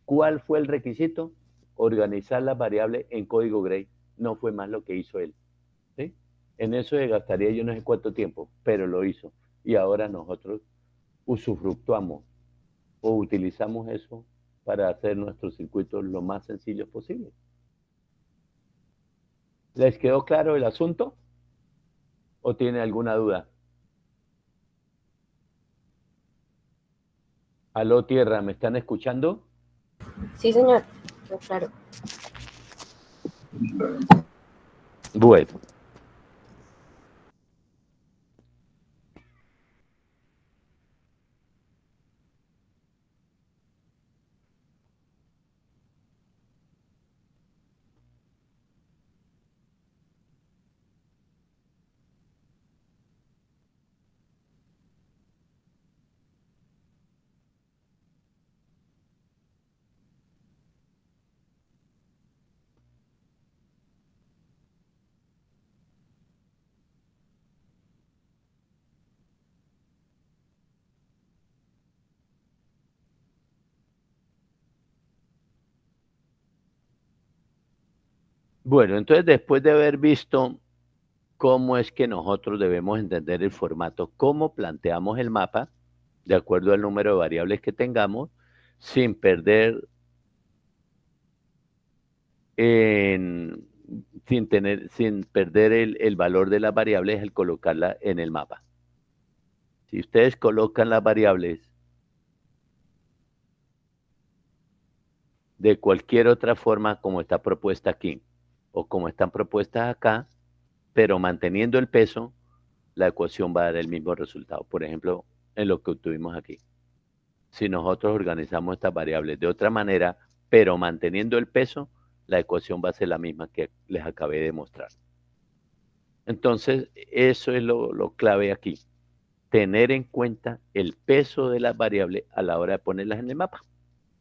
¿Cuál fue el requisito? Organizar las variables en código Gray. No fue más lo que hizo él. ¿Sí? En eso se gastaría yo no sé cuánto tiempo, pero lo hizo. Y ahora nosotros usufructuamos o utilizamos eso para hacer nuestros circuitos lo más sencillos posible. ¿Les quedó claro el asunto? ¿O tiene alguna duda? Aló, Tierra, ¿me están escuchando? Sí, señor. Claro. Bueno. Bueno, entonces después de haber visto cómo es que nosotros debemos entender el formato, cómo planteamos el mapa, de acuerdo al número de variables que tengamos, sin perder sin perder el valor de las variables al colocarla en el mapa. Si ustedes colocan las variables de cualquier otra forma como está propuesta aquí, o como están propuestas acá, pero manteniendo el peso, la ecuación va a dar el mismo resultado. Por ejemplo, en lo que obtuvimos aquí. Si nosotros organizamos estas variables de otra manera, pero manteniendo el peso, la ecuación va a ser la misma que les acabé de mostrar. Entonces, eso es lo clave aquí. tener en cuenta el peso de las variables a la hora de ponerlas en el mapa.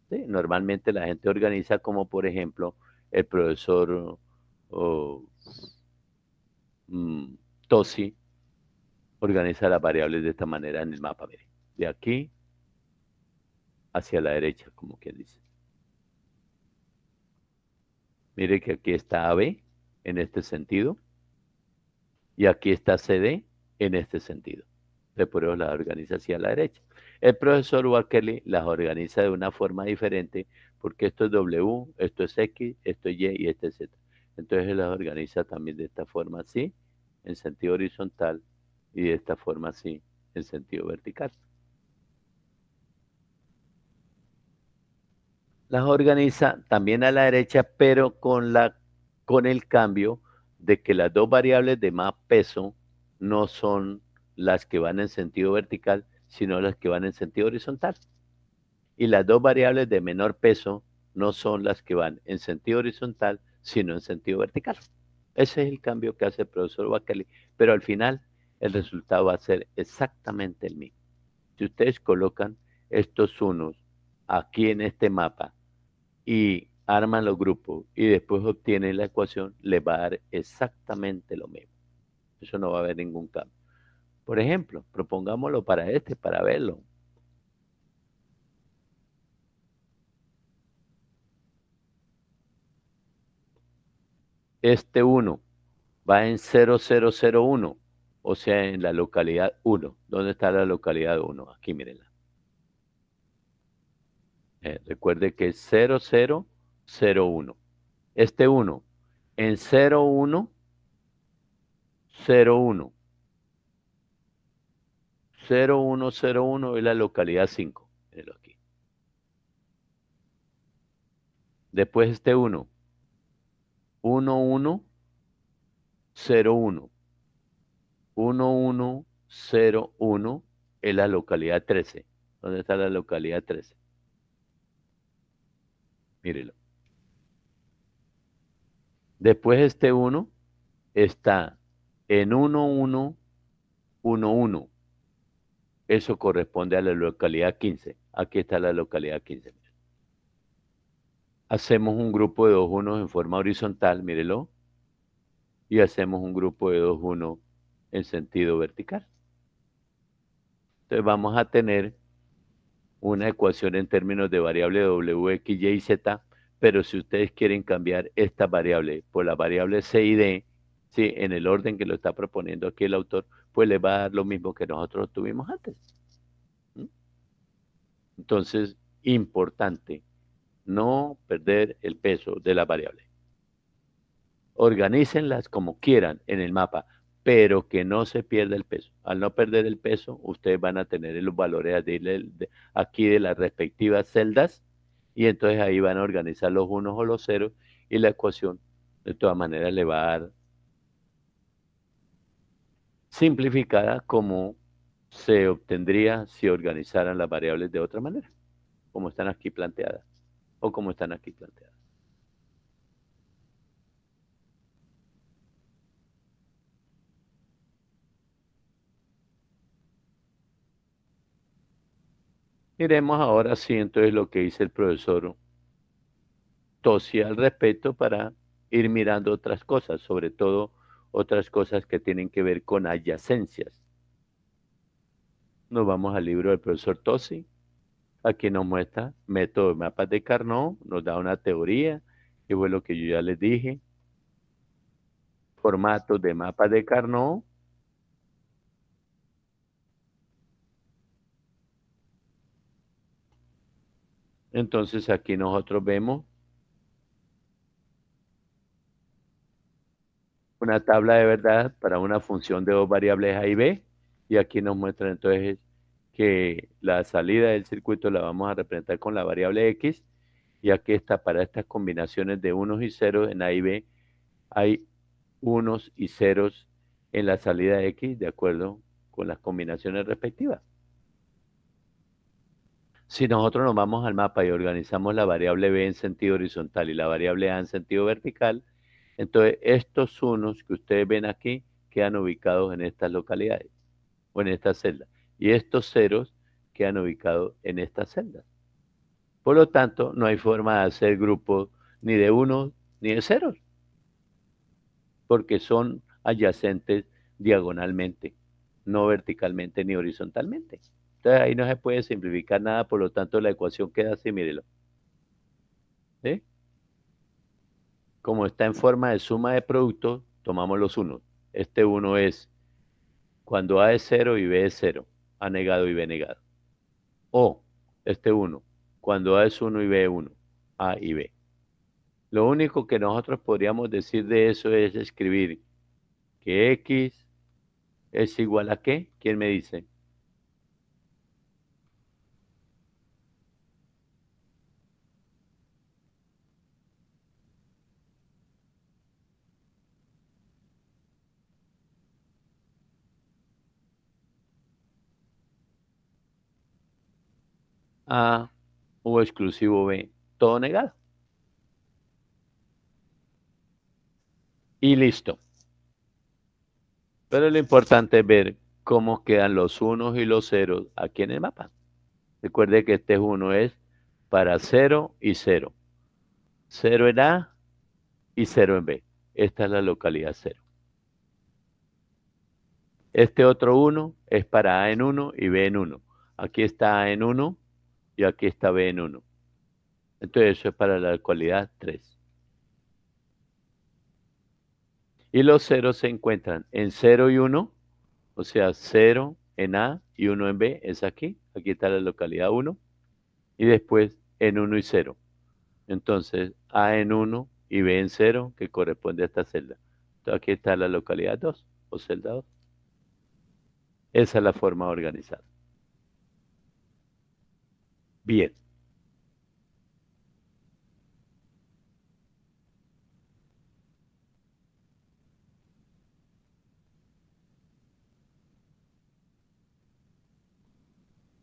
¿Sí? Normalmente la gente organiza como, por ejemplo, el profesor Tosi organiza las variables de esta manera en el mapa. Mire, de aquí hacia la derecha, como quien dice. Mire que aquí está AB en este sentido y aquí está CD en este sentido. Por eso las organiza hacia la derecha. El profesor Walkerly las organiza de una forma diferente porque esto es W, esto es X, esto es Y y esto es Z. Entonces él las organiza también de esta forma así, en sentido horizontal, y de esta forma así, en sentido vertical. Las organiza también a la derecha, pero con el cambio de que las dos variables de más peso no son las que van en sentido vertical, sino las que van en sentido horizontal. Y las dos variables de menor peso no son las que van en sentido horizontal, sino en sentido vertical. Ese es el cambio que hace el profesor Walkerly, pero al final el resultado va a ser exactamente el mismo. Si ustedes colocan estos unos aquí en este mapa y arman los grupos y después obtienen la ecuación, les va a dar exactamente lo mismo. Eso no va a haber ningún cambio. Por ejemplo, propongámoslo para para verlo. Este 1 va en 0001, o sea, en la localidad 1. ¿Dónde está la localidad 1? Aquí, mírenla. Recuerde que es 0001. Este 1 en 0101. 0101 es la localidad 5. Mírenlo aquí. Después este 1. 1101. 1101 es la localidad 13. ¿Dónde está la localidad 13? Mírelo. Después este 1 está en 1111. Eso corresponde a la localidad 15. Aquí está la localidad 15. Hacemos un grupo de 2 unos en forma horizontal, mírelo. Y hacemos un grupo de 2 unos en sentido vertical. Entonces vamos a tener una ecuación en términos de variable W, X, Y y Z, pero si ustedes quieren cambiar esta variable por la variable C y D, ¿sí? En el orden que lo está proponiendo aquí el autor, pues le va a dar lo mismo que nosotros tuvimos antes. ¿Mm? Entonces, importante, no perder el peso de la variable. Organícenlas como quieran en el mapa, pero que no se pierda el peso. Al no perder el peso, ustedes van a tener los valores aquí de las respectivas celdas y entonces ahí van a organizar los unos o los ceros y la ecuación de todas maneras le va a dar simplificada como se obtendría si organizaran las variables de otra manera, como están aquí planteadas o como están aquí planteadas. Miremos ahora sí entonces lo que dice el profesor Tosi al respecto para ir mirando otras cosas, sobre todo otras cosas que tienen que ver con adyacencias. Nos vamos al libro del profesor Tosi. Aquí nos muestra método de mapas de Carnot, nos da una teoría, que fue lo que yo ya les dije. Formatos de mapas de Carnot. Entonces aquí nosotros vemos una tabla de verdad para una función de dos variables A y B. Y aquí nos muestra entonces que la salida del circuito la vamos a representar con la variable X. Y aquí está para estas combinaciones de unos y ceros en A y B. Hay unos y ceros en la salida X de acuerdo con las combinaciones respectivas. Si nosotros nos vamos al mapa y organizamos la variable B en sentido horizontal y la variable A en sentido vertical, entonces estos unos que ustedes ven aquí quedan ubicados en estas localidades o en estas celdas. y estos ceros quedan ubicados en estas celdas. Por lo tanto, no hay forma de hacer grupos ni de unos ni de ceros, porque son adyacentes diagonalmente, no verticalmente ni horizontalmente. Entonces ahí no se puede simplificar nada, por lo tanto la ecuación queda así, mírelo. ¿Sí? Como está en forma de suma de productos, tomamos los unos. Este 1 es cuando A es 0 y B es 0, A negado y B negado. O este 1, cuando A es 1 y B es 1, A y B. Lo único que nosotros podríamos decir de eso es escribir que X es igual a ¿qué? ¿Quién me dice? A o exclusivo B, todo negado. Y listo. Pero lo importante es ver cómo quedan los unos y los ceros aquí en el mapa. Recuerde que este 1 es para 0 y 0. 0 en A y 0 en B. Esta es la localidad 0. Este otro 1 es para A en 1 y B en 1. Aquí está A en 1 y aquí está B en 1. Entonces eso es para la localidad 3. Y los ceros se encuentran en 0 y 1, o sea, 0 en A y 1 en B, es aquí. Aquí está la localidad 1. Y después en 1 y 0. Entonces, A en 1 y B en 0, que corresponde a esta celda. Entonces, aquí está la localidad 2, o celda 2. Esa es la forma organizada. Bien.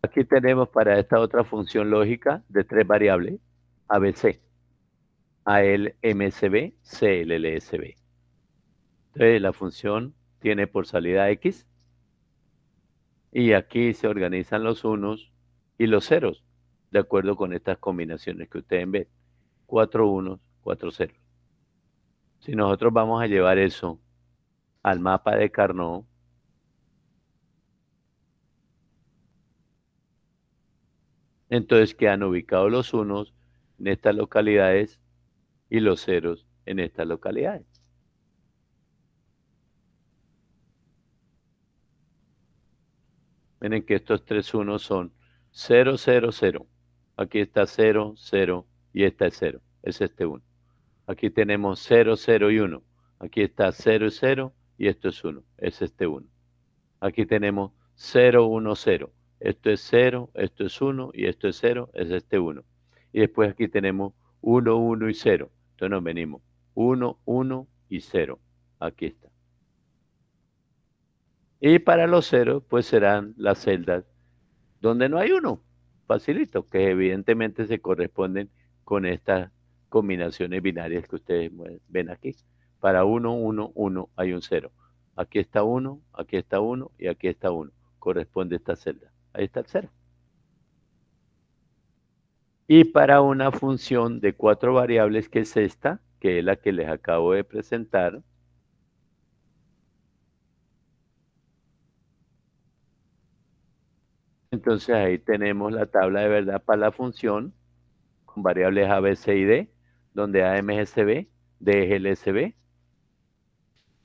Aquí tenemos para esta otra función lógica de 3 variables, ABC, ALMSB, CLLSB. Entonces, la función tiene por salida X, y aquí se organizan los unos y los ceros, de acuerdo con estas combinaciones que ustedes ven. 4 unos, 4 ceros. Si nosotros vamos a llevar eso al mapa de Carnot, entonces quedan ubicados los unos en estas localidades y los ceros en estas localidades. Miren que estos tres unos son 0, 0, 0. Aquí está 0, 0 y esta es 0. Es este 1. Aquí tenemos 0, 0 y 1. Aquí está 0 y 0 y esto es 1. Es este 1. Aquí tenemos 0, 1, 0. Esto es 0, esto es 1 y esto es 0, es este 1. Y después aquí tenemos 1, 1 y 0. Entonces nos venimos 1, 1 y 0. Aquí está. Y para los ceros, pues serán las celdas donde no hay 1. Facilito, que evidentemente se corresponden con estas combinaciones binarias que ustedes ven aquí. Para 1, 1, 1 hay un 0. Aquí está 1, aquí está 1 y aquí está 1. Corresponde esta celda. Ahí está el 0. Y para una función de 4 variables, que es esta, que es la que les acabo de presentar, entonces ahí tenemos la tabla de verdad para la función con variables A, B, C y D, donde A, M, G, C, B, D es el SB.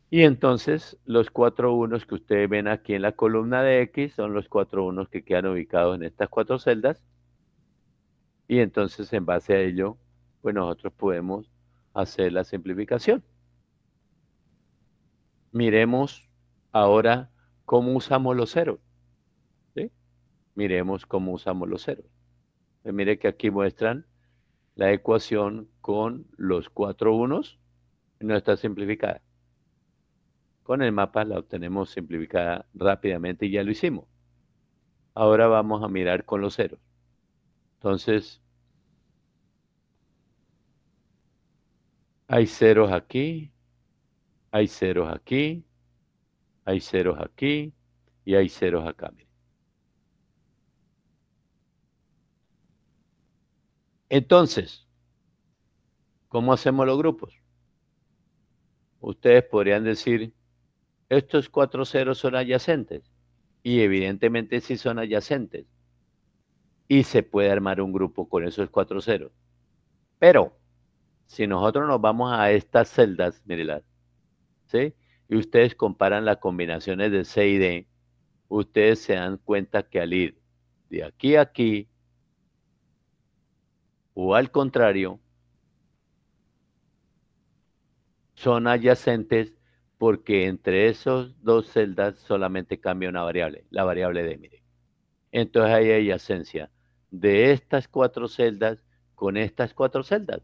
Y entonces los 4 unos que ustedes ven aquí en la columna de X son los 4 unos que quedan ubicados en estas 4 celdas. Y entonces en base a ello, pues nosotros podemos hacer la simplificación. Miremos ahora cómo usamos los ceros. ¿Sí? Miremos cómo usamos los ceros. Pues mire que aquí muestran la ecuación con los 4 unos. No está simplificada. Con el mapa la obtenemos simplificada rápidamente y ya lo hicimos. Ahora vamos a mirar con los ceros. Entonces, hay ceros aquí, hay ceros aquí, hay ceros aquí y hay ceros acá. Miren. Entonces, ¿cómo hacemos los grupos? Ustedes podrían decir, estos 4 ceros son adyacentes. Y evidentemente sí son adyacentes. Y se puede armar un grupo con esos 4 ceros. Pero, si nosotros nos vamos a estas celdas, mírenlas, ¿sí? Y ustedes comparan las combinaciones de C y D, ustedes se dan cuenta que al ir de aquí a aquí, o al contrario, son adyacentes porque entre esos dos celdas solamente cambia una variable, la variable D, mire. Entonces hay adyacencia de estas 4 celdas con estas 4 celdas.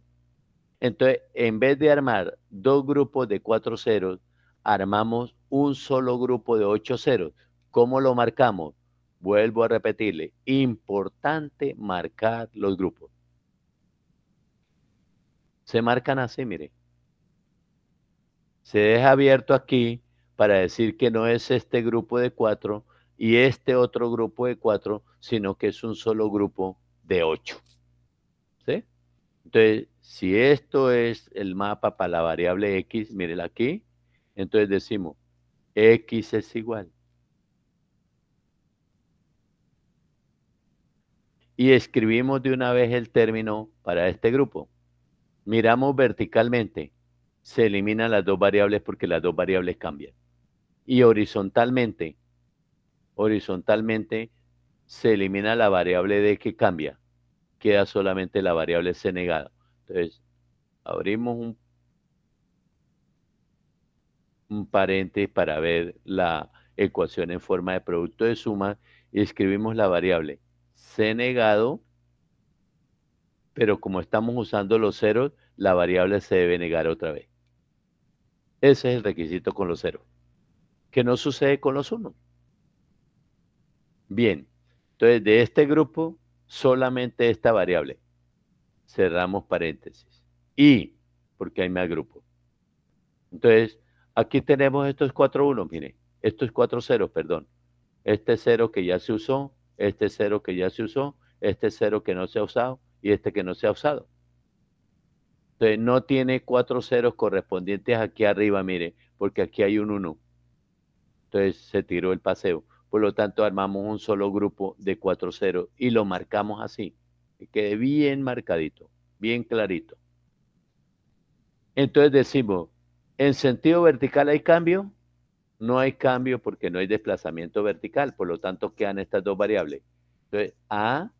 Entonces, en vez de armar 2 grupos de 4 ceros, armamos un solo grupo de 8 ceros. ¿Cómo lo marcamos? Vuelvo a repetirle, importante marcar los grupos. Se marcan así, mire. Se deja abierto aquí para decir que no es este grupo de 4 y este otro grupo de 4, sino que es un solo grupo de 8. ¿Sí? Entonces, si esto es el mapa para la variable X, mírela aquí, entonces decimos, X es igual. Y escribimos de una vez el término para este grupo. Miramos verticalmente, se eliminan las 2 variables porque las 2 variables cambian. Y horizontalmente se elimina la variable D que cambia. Queda solamente la variable C negada. Entonces, abrimos un paréntesis para ver la ecuación en forma de producto de suma y escribimos la variable C negado, pero como estamos usando los ceros, la variable se debe negar otra vez. Ese es el requisito con los ceros, que no sucede con los unos. Bien, entonces de este grupo, solamente esta variable. Cerramos paréntesis. Y, porque hay más grupos. Entonces, aquí tenemos estos 4 unos, mire, estos 4 ceros, perdón. Este 0 que ya se usó, este 0 que ya se usó, este 0 que no se ha usado y este que no se ha usado. Entonces, no tiene 4 ceros correspondientes aquí arriba, mire, porque aquí hay un 1. Entonces, se tiró el paseo. Por lo tanto, armamos un solo grupo de 4 ceros y lo marcamos así. Que quede bien marcadito, bien clarito. Entonces decimos, ¿en sentido vertical hay cambio? No hay cambio porque no hay desplazamiento vertical, por lo tanto quedan estas 2 variables. Entonces, A,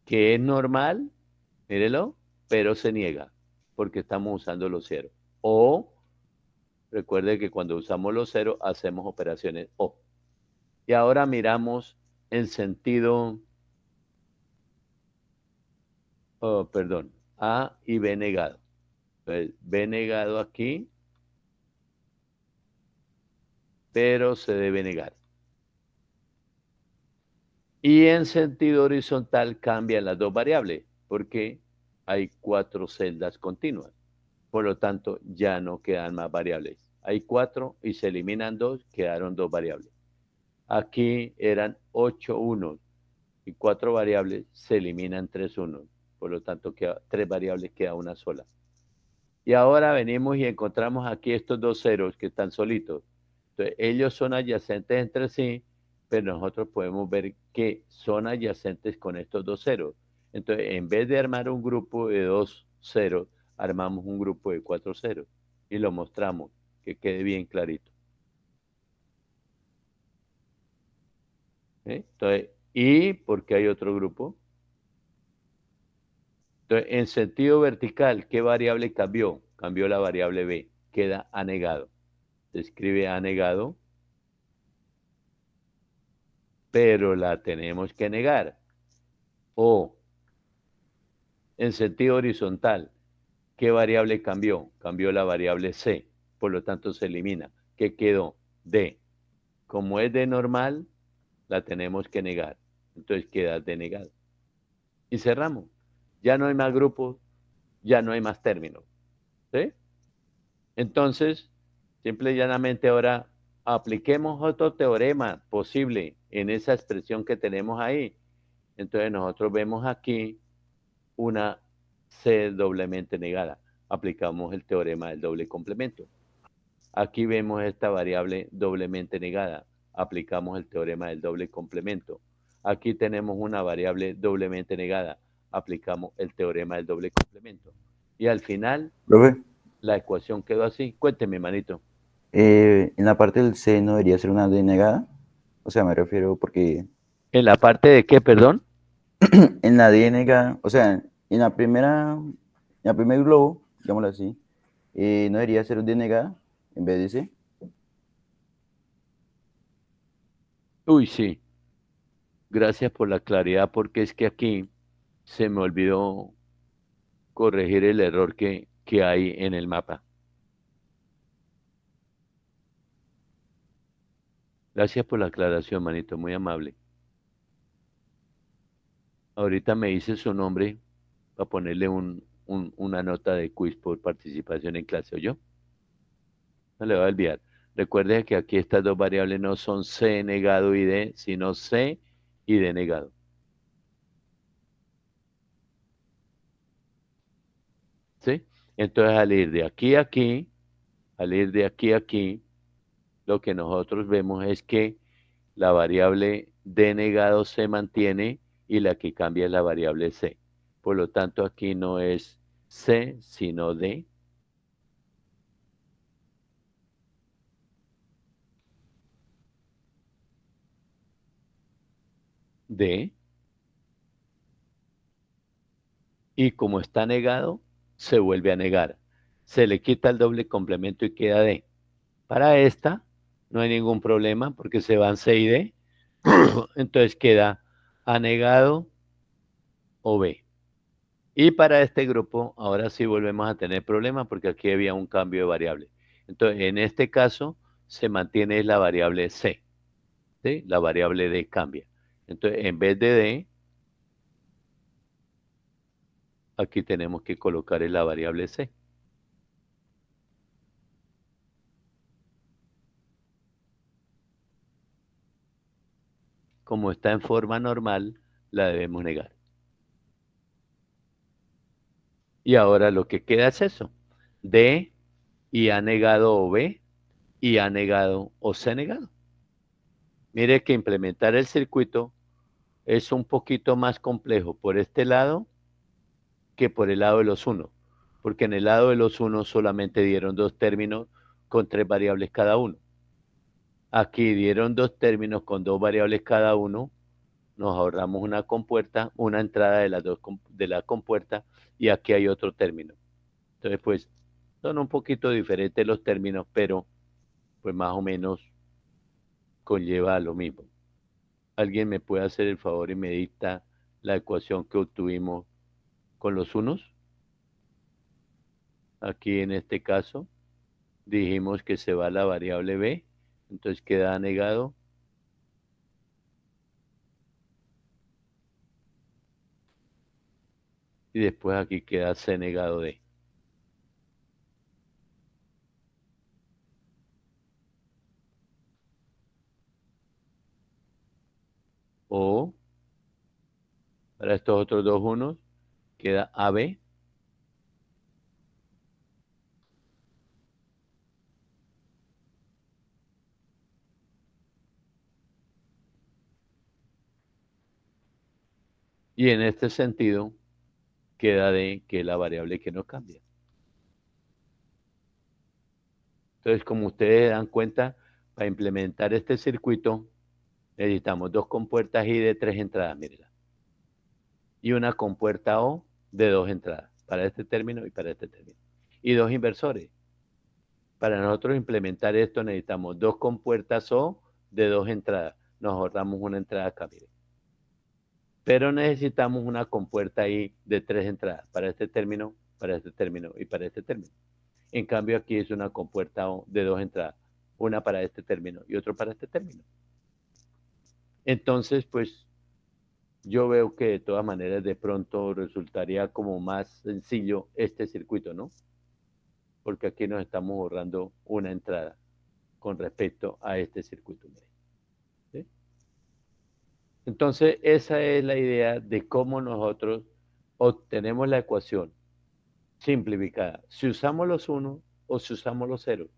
que es normal, mírelo, pero se niega porque estamos usando los ceros. O, recuerde que cuando usamos los ceros hacemos operaciones O. Y ahora miramos en sentido, perdón, A y B negado. Entonces, B negado aquí, pero se debe negar. Y en sentido horizontal cambian las 2 variables, porque hay 4 celdas continuas. Por lo tanto, ya no quedan más variables. Hay 4 y se eliminan 2, quedaron 2 variables. Aquí eran 8 unos y 4 variables, se eliminan 3 unos. Por lo tanto, 3 variables, queda una sola. Y ahora venimos y encontramos aquí estos 2 ceros que están solitos. Entonces, ellos son adyacentes entre sí, pero nosotros podemos ver que son adyacentes con estos 2 ceros. Entonces, en vez de armar un grupo de 2 ceros, armamos un grupo de 4 ceros y lo mostramos, que quede bien clarito. Entonces, ¿y por qué hay otro grupo? Entonces, en sentido vertical, ¿qué variable cambió? Cambió la variable B, queda anegado. Se escribe anegado, pero la tenemos que negar. O, en sentido horizontal, ¿qué variable cambió? Cambió la variable C, por lo tanto se elimina. ¿Qué quedó? D. Como es D normal, la tenemos que negar. Entonces queda denegado. Y cerramos. Ya no hay más grupos, ya no hay más términos. ¿Sí? Entonces, simple y llanamente ahora apliquemos otro teorema posible en esa expresión que tenemos ahí. Entonces nosotros vemos aquí una C doblemente negada. Aplicamos el teorema del doble complemento. Aquí vemos esta variable doblemente negada. Aplicamos el teorema del doble complemento. Aquí tenemos una variable doblemente negada. Aplicamos el teorema del doble complemento. Y al final, Profe, la ecuación quedó así. Cuénteme, manito. en la parte del C no debería ser una D negada. O sea, me refiero porque ¿En la parte de qué, perdón? en la D negada, o sea, en la primer globo, digámoslo así, no debería ser D negada en vez de C. Uy, sí. Gracias por la claridad, porque es que aquí se me olvidó corregir el error que hay en el mapa. Gracias por la aclaración, manito, muy amable. Ahorita me dice su nombre para ponerle una nota de quiz por participación en clase, ¿oyó? No le va a olvidar. Recuerde que aquí estas dos variables no son C negado y D, sino C y D negado. ¿Sí? Entonces, al ir de aquí a aquí, al ir de aquí a aquí, lo que nosotros vemos es que la variable D negado se mantiene y la que cambia es la variable C. Por lo tanto, aquí no es C, sino D. D. Y como está negado, se vuelve a negar. Se le quita el doble complemento y queda D. Para esta no hay ningún problema porque se van C y D. Entonces queda A negado o B. Y para este grupo, ahora sí volvemos a tener problemas porque aquí había un cambio de variable. Entonces, en este caso, se mantiene la variable C. ¿Sí? La variable D cambia. Entonces, en vez de D, aquí tenemos que colocar en la variable C. Como está en forma normal, la debemos negar. Y ahora lo que queda es eso. D y A negado o B y A negado o C negado. Mire que implementar el circuito es un poquito más complejo por este lado que por el lado de los unos, porque en el lado de los unos solamente dieron dos términos con tres variables cada uno. Aquí dieron dos términos con dos variables cada uno, nos ahorramos una compuerta, una entrada de las dos de la compuerta y aquí hay otro término. Entonces, pues, son un poquito diferentes los términos, pero pues más o menos conlleva a lo mismo. ¿Alguien me puede hacer el favor y me dicta la ecuación que obtuvimos con los unos? Aquí en este caso dijimos que se va la variable b, entonces queda negado. Y después aquí queda c negado d. O para estos otros dos unos queda AB. Y en este sentido queda D, que es la variable que no cambia. Entonces, como ustedes dan cuenta, para implementar este circuito necesitamos dos compuertas I de tres entradas, mírenla. Y una compuerta O de dos entradas, para este término y para este término. Y dos inversores. Para nosotros implementar esto necesitamos dos compuertas O de dos entradas. Nos ahorramos una entrada acá, miren. Pero necesitamos una compuerta I de tres entradas, para este término y para este término. En cambio aquí es una compuerta O de dos entradas, una para este término y otro para este término. Entonces, pues, yo veo que de todas maneras de pronto resultaría como más sencillo este circuito, ¿no? Porque aquí nos estamos ahorrando una entrada con respecto a este circuito. ¿Sí? Entonces, esa es la idea de cómo nosotros obtenemos la ecuación simplificada. Si usamos los unos o si usamos los ceros,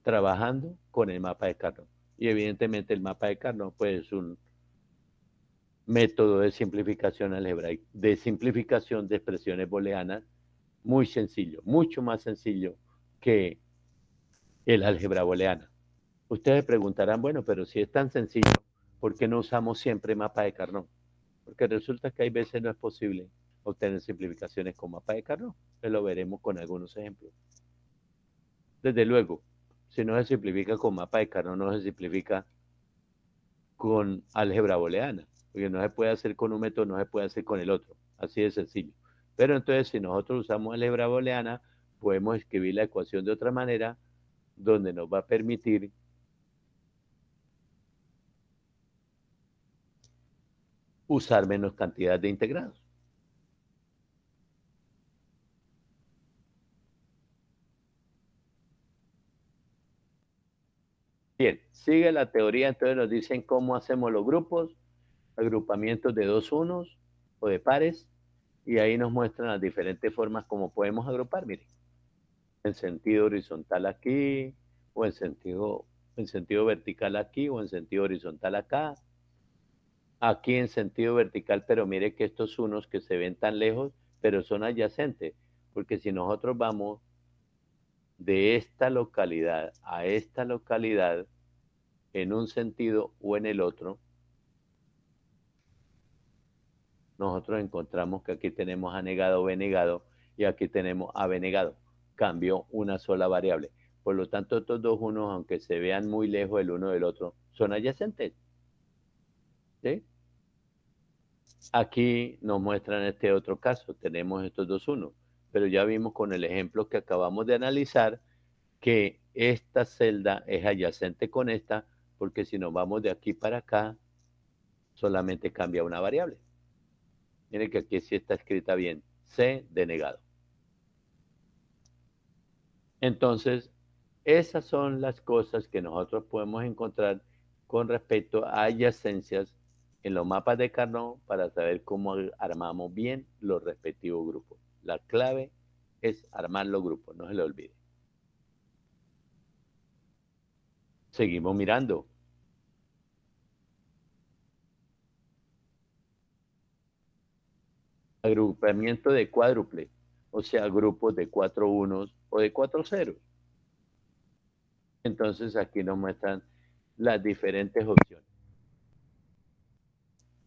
trabajando con el mapa de Carnot. Y evidentemente el mapa de Carnot pues, es un método de simplificación algebraica, de simplificación de expresiones booleanas muy sencillo, mucho más sencillo que el álgebra booleana. Ustedes preguntarán, bueno, pero si es tan sencillo, ¿por qué no usamos siempre mapa de Carnot? Porque resulta que hay veces no es posible obtener simplificaciones con mapa de Carnot. Pues lo veremos con algunos ejemplos. Desde luego, si no se simplifica con mapa de Carnot, no se simplifica con álgebra booleana, porque no se puede hacer con un método, no se puede hacer con el otro. Así de sencillo. Pero entonces, si nosotros usamos álgebra booleana, podemos escribir la ecuación de otra manera, donde nos va a permitir usar menos cantidad de integrados. Bien, sigue la teoría, entonces nos dicen cómo hacemos los grupos, agrupamientos de dos unos o de pares, y ahí nos muestran las diferentes formas como podemos agrupar, miren, en sentido horizontal aquí, o en sentido vertical aquí, o en sentido horizontal acá, aquí en sentido vertical, pero mire que estos unos que se ven tan lejos, pero son adyacentes, porque si nosotros vamos de esta localidad a esta localidad, en un sentido o en el otro, nosotros encontramos que aquí tenemos A negado, B negado, y aquí tenemos AB negado. Cambió una sola variable. Por lo tanto, estos dos unos, aunque se vean muy lejos el uno del otro, son adyacentes. ¿Sí? Aquí nos muestran este otro caso. Tenemos estos dos unos. Pero ya vimos con el ejemplo que acabamos de analizar que esta celda es adyacente con esta, porque si nos vamos de aquí para acá, solamente cambia una variable. Miren que aquí sí está escrita bien, C denegado. Entonces, esas son las cosas que nosotros podemos encontrar con respecto a adyacencias en los mapas de Carnot para saber cómo armamos bien los respectivos grupos. La clave es armar los grupos, no se lo olvide. Seguimos mirando. Agrupamiento de cuádruple, o sea, grupos de 4 unos o de 4 ceros. Entonces aquí nos muestran las diferentes opciones.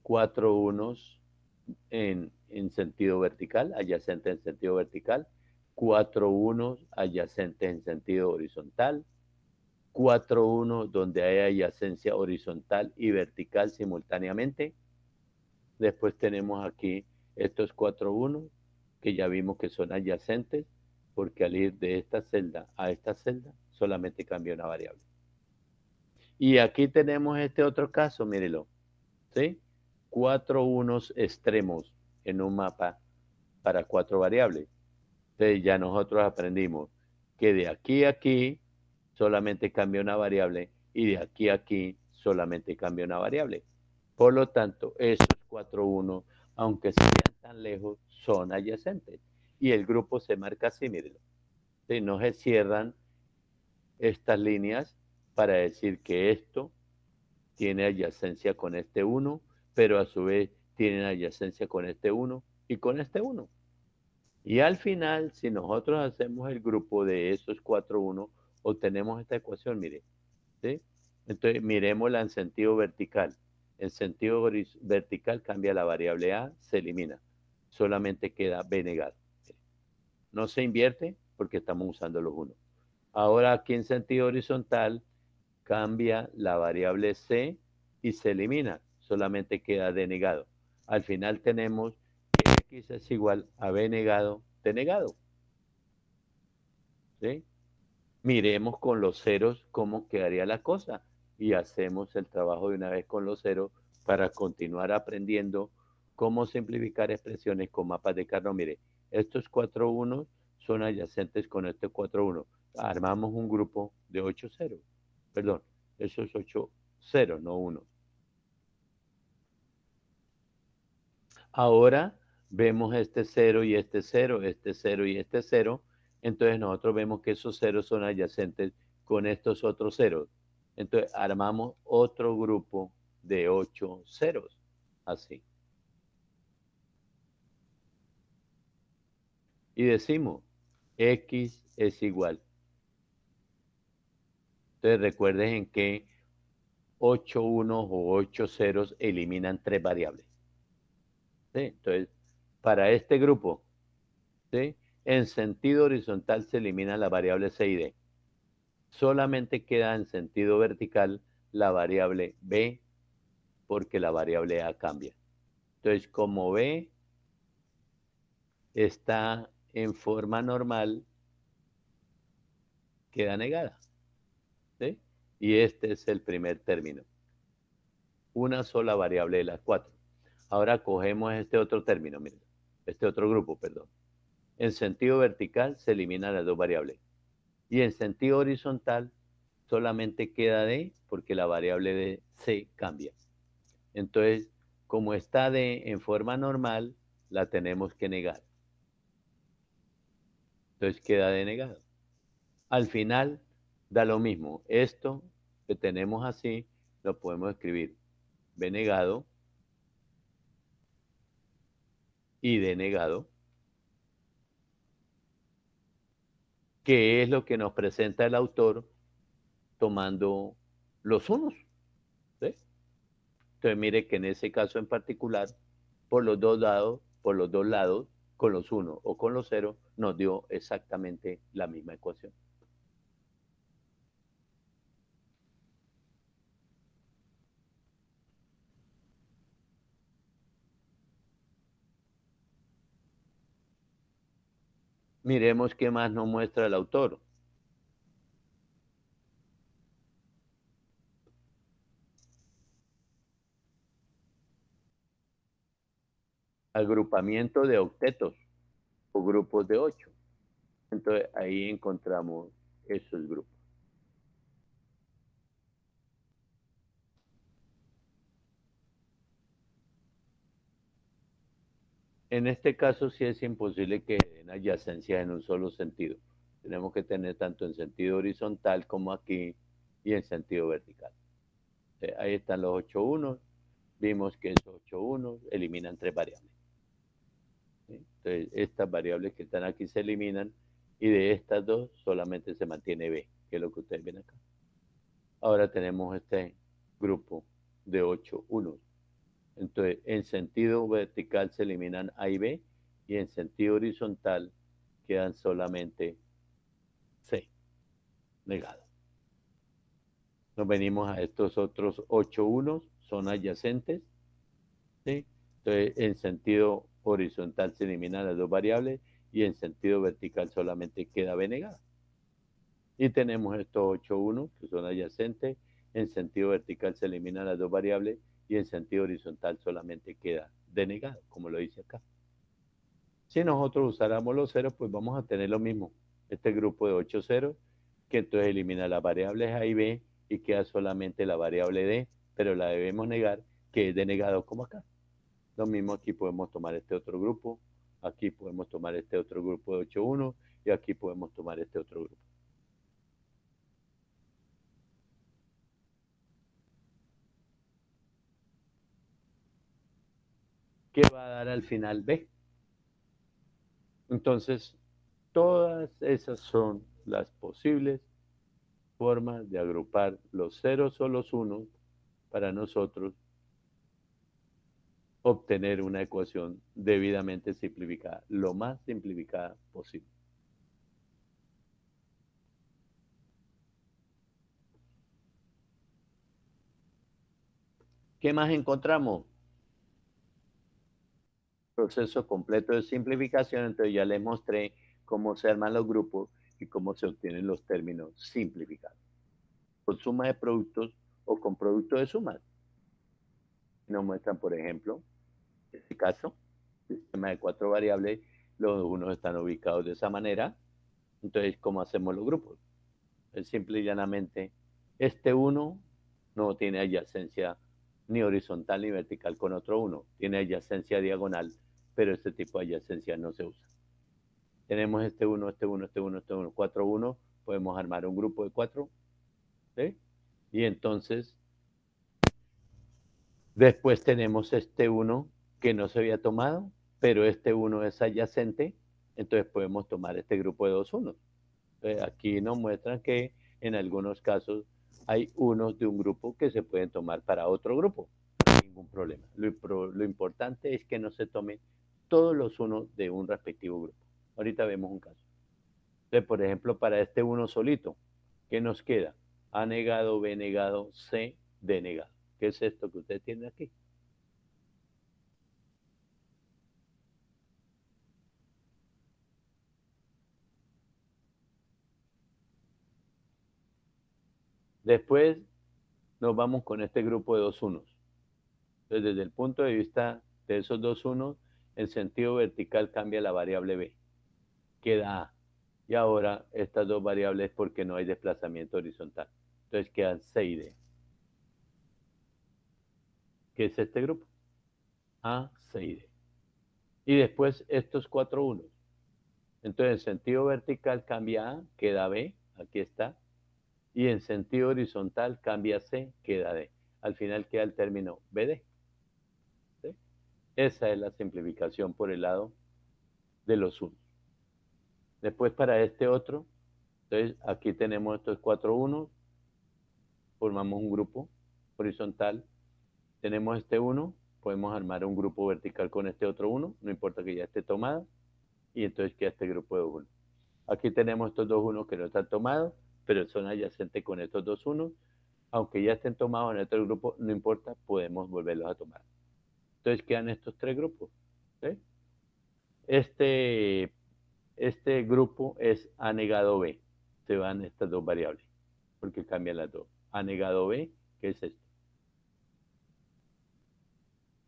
4 unos en sentido vertical, adyacente en sentido vertical, 4 unos adyacentes en sentido horizontal, 4 unos donde hay adyacencia horizontal y vertical simultáneamente. Después tenemos aquí estos 4 unos que ya vimos que son adyacentes, porque al ir de esta celda a esta celda solamente cambia una variable. Y aquí tenemos este otro caso, mírelo, ¿sí? 4 unos extremos en un mapa para 4 variables. Entonces ya nosotros aprendimos que de aquí a aquí solamente cambia una variable y de aquí a aquí solamente cambia una variable. Por lo tanto, esos 4 unos, aunque se vean tan lejos, son adyacentes. Y el grupo se marca así, mírenlo. ¿Sí? No se cierran estas líneas para decir que esto tiene adyacencia con este 1, pero a su vez tienen adyacencia con este 1 y con este 1. Y al final, si nosotros hacemos el grupo de esos 4 1, obtenemos esta ecuación, mire. ¿Sí? Entonces, miremosla en sentido vertical. En sentido vertical cambia la variable A, se elimina. Solamente queda B negado. No se invierte porque estamos usando los 1. Ahora aquí en sentido horizontal cambia la variable C y se elimina. Solamente queda D negado. Al final tenemos que X es igual a B negado, D negado. ¿Sí? Miremos con los ceros cómo quedaría la cosa y hacemos el trabajo de una vez con los ceros para continuar aprendiendo cómo simplificar expresiones con mapas de Carnot. Mire, estos 4 unos son adyacentes con este 4 1. Armamos un grupo de 8 ceros. Perdón, esos 8 ceros, no 1. Ahora vemos este 0 y este 0, este 0 y este 0. Entonces nosotros vemos que esos ceros son adyacentes con estos otros ceros. Entonces armamos otro grupo de 8 ceros. Así. Y decimos, X es igual. Entonces recuerden que 8 unos o 8 ceros eliminan 3 variables. ¿Sí? Entonces, para este grupo, ¿sí? En sentido horizontal se elimina la variable C y D. Solamente queda en sentido vertical la variable B porque la variable A cambia. Entonces, como B está en forma normal, queda negada. ¿Sí? Y este es el primer término. Una sola variable de las 4. Ahora cogemos este otro término, miren, este otro grupo, perdón. En sentido vertical se eliminan las 2 variables. Y en sentido horizontal solamente queda D porque la variable de C cambia. Entonces, como está D en forma normal, la tenemos que negar. Entonces queda D negado. Al final da lo mismo. Esto que tenemos así lo podemos escribir B negado y D negado, que es lo que nos presenta el autor tomando los unos. ¿Sí? Entonces mire que en ese caso en particular, por los dos lados, con los unos o con los ceros, nos dio exactamente la misma ecuación. Miremos qué más nos muestra el autor. Agrupamiento de octetos o grupos de 8. Entonces ahí encontramos esos grupos. En este caso sí es imposible que den adyacencias en un solo sentido. Tenemos que tener tanto en sentido horizontal como aquí y en sentido vertical. Ahí están los 8 unos. Vimos que esos 8 unos eliminan 3 variables. Entonces estas variables que están aquí se eliminan y de estas dos solamente se mantiene B, que es lo que ustedes ven acá. Ahora tenemos este grupo de 8 unos. Entonces, en sentido vertical se eliminan A y B, y en sentido horizontal quedan solamente C, negado. Nos venimos a estos otros 8 unos, son adyacentes, ¿sí? Entonces, en sentido horizontal se eliminan las 2 variables, y en sentido vertical solamente queda B negada. Y tenemos estos 8 unos, que son adyacentes, en sentido vertical se eliminan las 2 variables, y en sentido horizontal solamente queda D negado, como lo dice acá. Si nosotros usáramos los ceros, pues vamos a tener lo mismo. Este grupo de 8 ceros, que entonces elimina las variables A y B y queda solamente la variable D, pero la debemos negar, que es D negado como acá. Lo mismo aquí podemos tomar este otro grupo, aquí podemos tomar este otro grupo de 8 1 y aquí podemos tomar este otro grupo. ¿Qué va a dar al final B? Entonces, todas esas son las posibles formas de agrupar los ceros o los unos para nosotros obtener una ecuación debidamente simplificada, lo más simplificada posible. ¿Qué más encontramos? Proceso completo de simplificación, entonces ya les mostré cómo se arman los grupos y cómo se obtienen los términos simplificados. Con suma de productos o con producto de sumas. Nos muestran, por ejemplo, en este caso, sistema de 4 variables, los unos están ubicados de esa manera. Entonces, ¿cómo hacemos los grupos? Es simple y llanamente, este 1 no tiene adyacencia ni horizontal ni vertical con otro 1. Tiene adyacencia diagonal, pero este tipo de adyacencia no se usa. Tenemos este 1, este 1, este 1, este 1, 4, 1. Podemos armar un grupo de 4. ¿Sí? Y entonces, después tenemos este 1 que no se había tomado, pero este 1 es adyacente, entonces podemos tomar este grupo de 2 unos. Entonces, aquí nos muestran que en algunos casos hay unos de un grupo que se pueden tomar para otro grupo. No hay ningún problema. Lo importante es que no se tomen todos los unos de un respectivo grupo. Ahorita vemos un caso. Entonces, por ejemplo, para este 1 solito, ¿qué nos queda? A negado, B negado, C denegado. ¿Qué es esto que usted tiene aquí? Después nos vamos con este grupo de 2 unos. Entonces, desde el punto de vista de esos 2 unos, en sentido vertical cambia la variable B. Queda A. Y ahora estas dos variables porque no hay desplazamiento horizontal. Entonces quedan C y D. ¿Qué es este grupo? A, C y D. Y después estos 4 unos. Entonces en sentido vertical cambia A, queda B, aquí está. Y en sentido horizontal cambia C, queda D. Al final queda el término BD. ¿Sí? Esa es la simplificación por el lado de los unos. Después para este otro, entonces aquí tenemos estos 4 unos, formamos un grupo horizontal, tenemos este 1, podemos armar un grupo vertical con este otro 1, no importa que ya esté tomado, y entonces queda este grupo de 1. Aquí tenemos estos 2 unos que no están tomados, pero son adyacentes con estos 2 unos, aunque ya estén tomados en otro grupo, no importa, podemos volverlos a tomar. Entonces quedan estos 3 grupos. ¿Sí? Este grupo es A negado B. Se van estas dos variables, porque cambian las dos. A negado B, ¿qué es esto?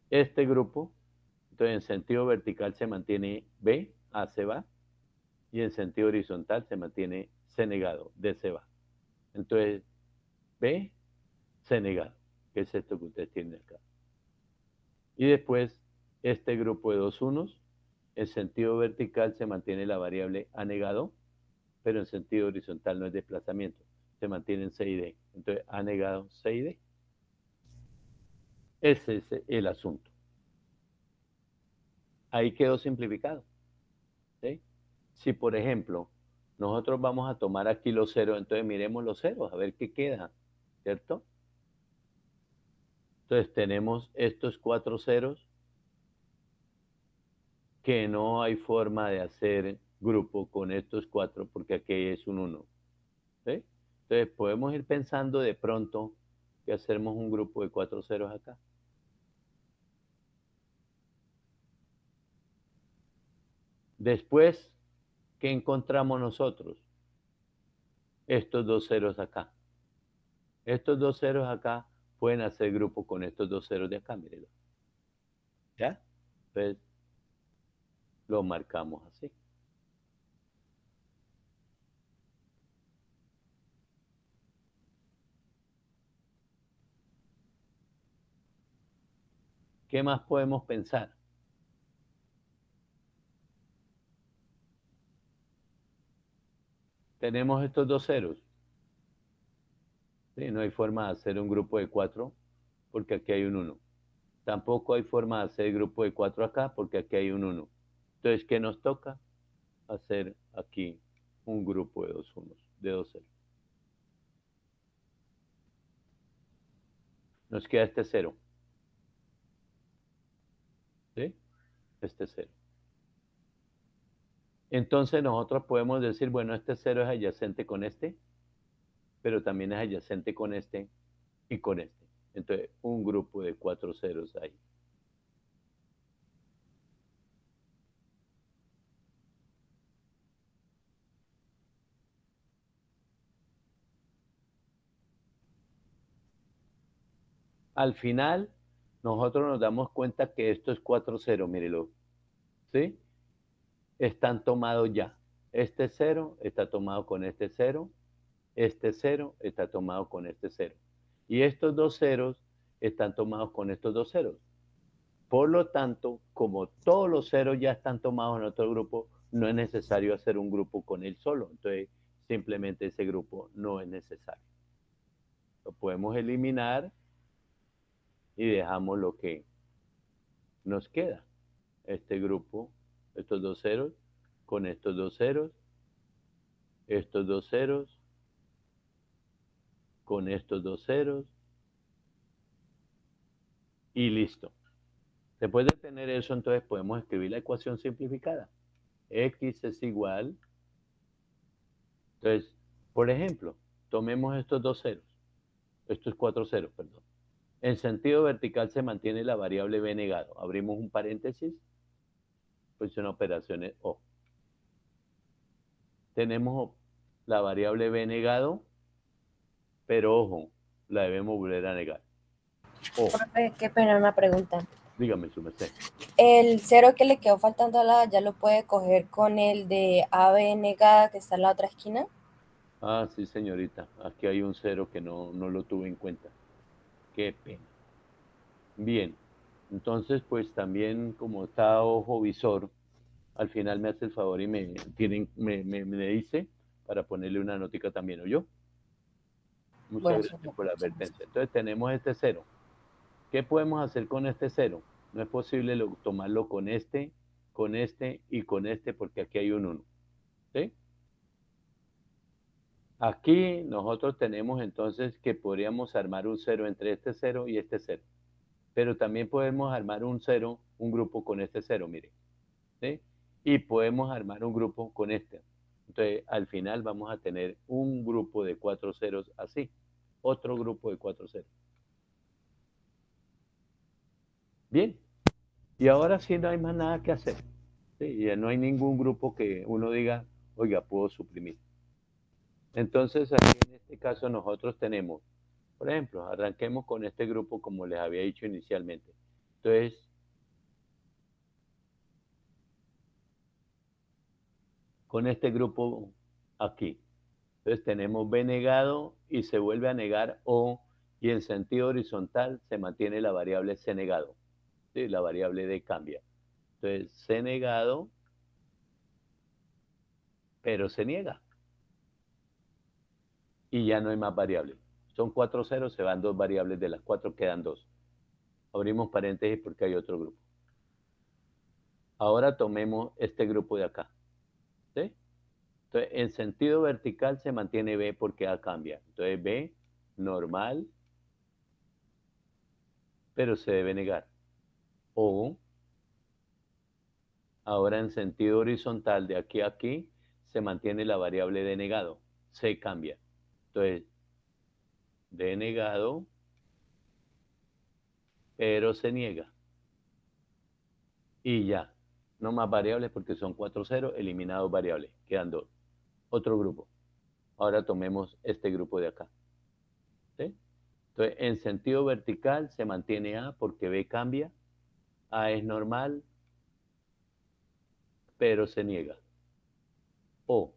Este grupo, entonces en sentido vertical se mantiene B, A se va, y en sentido horizontal se mantiene C negado, D se va. Entonces, B, C negado, que es esto que ustedes tienen acá. Y después, este grupo de 2 unos, en sentido vertical se mantiene la variable A negado, pero en sentido horizontal no es desplazamiento, se mantienen C y D. Entonces, A negado, C y D. Ese es el asunto. Ahí quedó simplificado. ¿Sí? Si, por ejemplo, nosotros vamos a tomar aquí los ceros, entonces miremos los ceros, a ver qué queda, ¿cierto? Entonces tenemos estos 4 ceros que no hay forma de hacer grupo con estos 4 porque aquí es un 1. ¿Sí? Entonces podemos ir pensando de pronto que hacemos un grupo de 4 ceros acá. Después, ¿qué encontramos nosotros? Estos 2 ceros acá. Estos 2 ceros acá pueden hacer grupo con estos 2 ceros de acá, mírenlo. ¿Ya? Entonces, lo marcamos así. ¿Qué más podemos pensar? Tenemos estos 2 ceros. ¿Sí? No hay forma de hacer un grupo de 4 porque aquí hay un 1. Tampoco hay forma de hacer grupo de 4 acá porque aquí hay un 1. Entonces, ¿qué nos toca? Hacer aquí un grupo de 2 unos, de 2 ceros. Nos queda este 0. ¿Sí? Este 0. Entonces nosotros podemos decir, bueno, este 0 es adyacente con este, pero también es adyacente con este y con este. Entonces, un grupo de 4 ceros ahí. Al final, nosotros nos damos cuenta que esto es 4 ceros, mírelo. ¿Sí? Están tomados ya. Este 0 está tomado con este 0. Este 0 está tomado con este 0. Y estos 2 ceros están tomados con estos dos ceros. Por lo tanto, como todos los ceros ya están tomados en otro grupo, no es necesario hacer un grupo con él solo. Entonces, simplemente ese grupo no es necesario. Lo podemos eliminar y dejamos lo que nos queda. Este grupo, estos dos ceros, con estos dos ceros, estos dos ceros, con estos dos ceros, y listo. Después de tener eso, entonces podemos escribir la ecuación simplificada. X es igual. Entonces, por ejemplo, tomemos estos dos ceros. Estos cuatro ceros, perdón. En sentido vertical se mantiene la variable b negado. Abrimos un paréntesis, pues una operación es O. Tenemos la variable b negado, pero ojo, la debemos volver a negar. O, Profe, qué pena una pregunta. dígame su merced. El cero que le quedó faltando al lado ya lo puede coger con el de AB negada que está en la otra esquina. Ah, sí, señorita. Aquí hay un cero que no lo tuve en cuenta. Qué pena. Bien. Entonces, pues también como está ojo visor, al final me hace el favor y me dice para ponerle una notica también, ¿o yo? Muchas Bueno, gracias señor. por la advertencia. Entonces tenemos este cero. ¿Qué podemos hacer con este cero? No es posible tomarlo con este y con este porque aquí hay un 1. ¿Sí? Aquí nosotros tenemos entonces que podríamos armar un cero entre este cero y este cero. Pero también podemos armar un cero, un grupo con este cero, mire. ¿Sí? Y podemos armar un grupo con este. Entonces, al final vamos a tener un grupo de 4 ceros así. Otro grupo de 4 ceros. Bien. Y ahora sí no hay más nada que hacer. ¿Sí? Ya no hay ningún grupo que uno diga, oiga, puedo suprimir. Entonces, aquí en este caso nosotros tenemos, por ejemplo, arranquemos con este grupo como les había dicho inicialmente. Entonces, con este grupo aquí. Entonces tenemos B negado y se vuelve a negar O, y en sentido horizontal se mantiene la variable C negado. ¿Sí? La variable D cambia. Entonces, C negado, pero se niega. Y ya no hay más variables. Son 4 ceros, se van 2 variables, de las 4 quedan 2. Abrimos paréntesis porque hay otro grupo. Ahora tomemos este grupo de acá. ¿Sí? Entonces, en sentido vertical se mantiene B porque A cambia. Entonces, B normal, pero se debe negar. O, ahora en sentido horizontal de aquí a aquí, se mantiene la variable de negado. C cambia. Entonces, D negado, pero se niega. Y ya. No más variables porque son 4 ceros, eliminados variables. Quedan 2. Otro grupo. Ahora tomemos este grupo de acá. ¿Sí? Entonces, en sentido vertical se mantiene A porque B cambia. A es normal, pero se niega. O,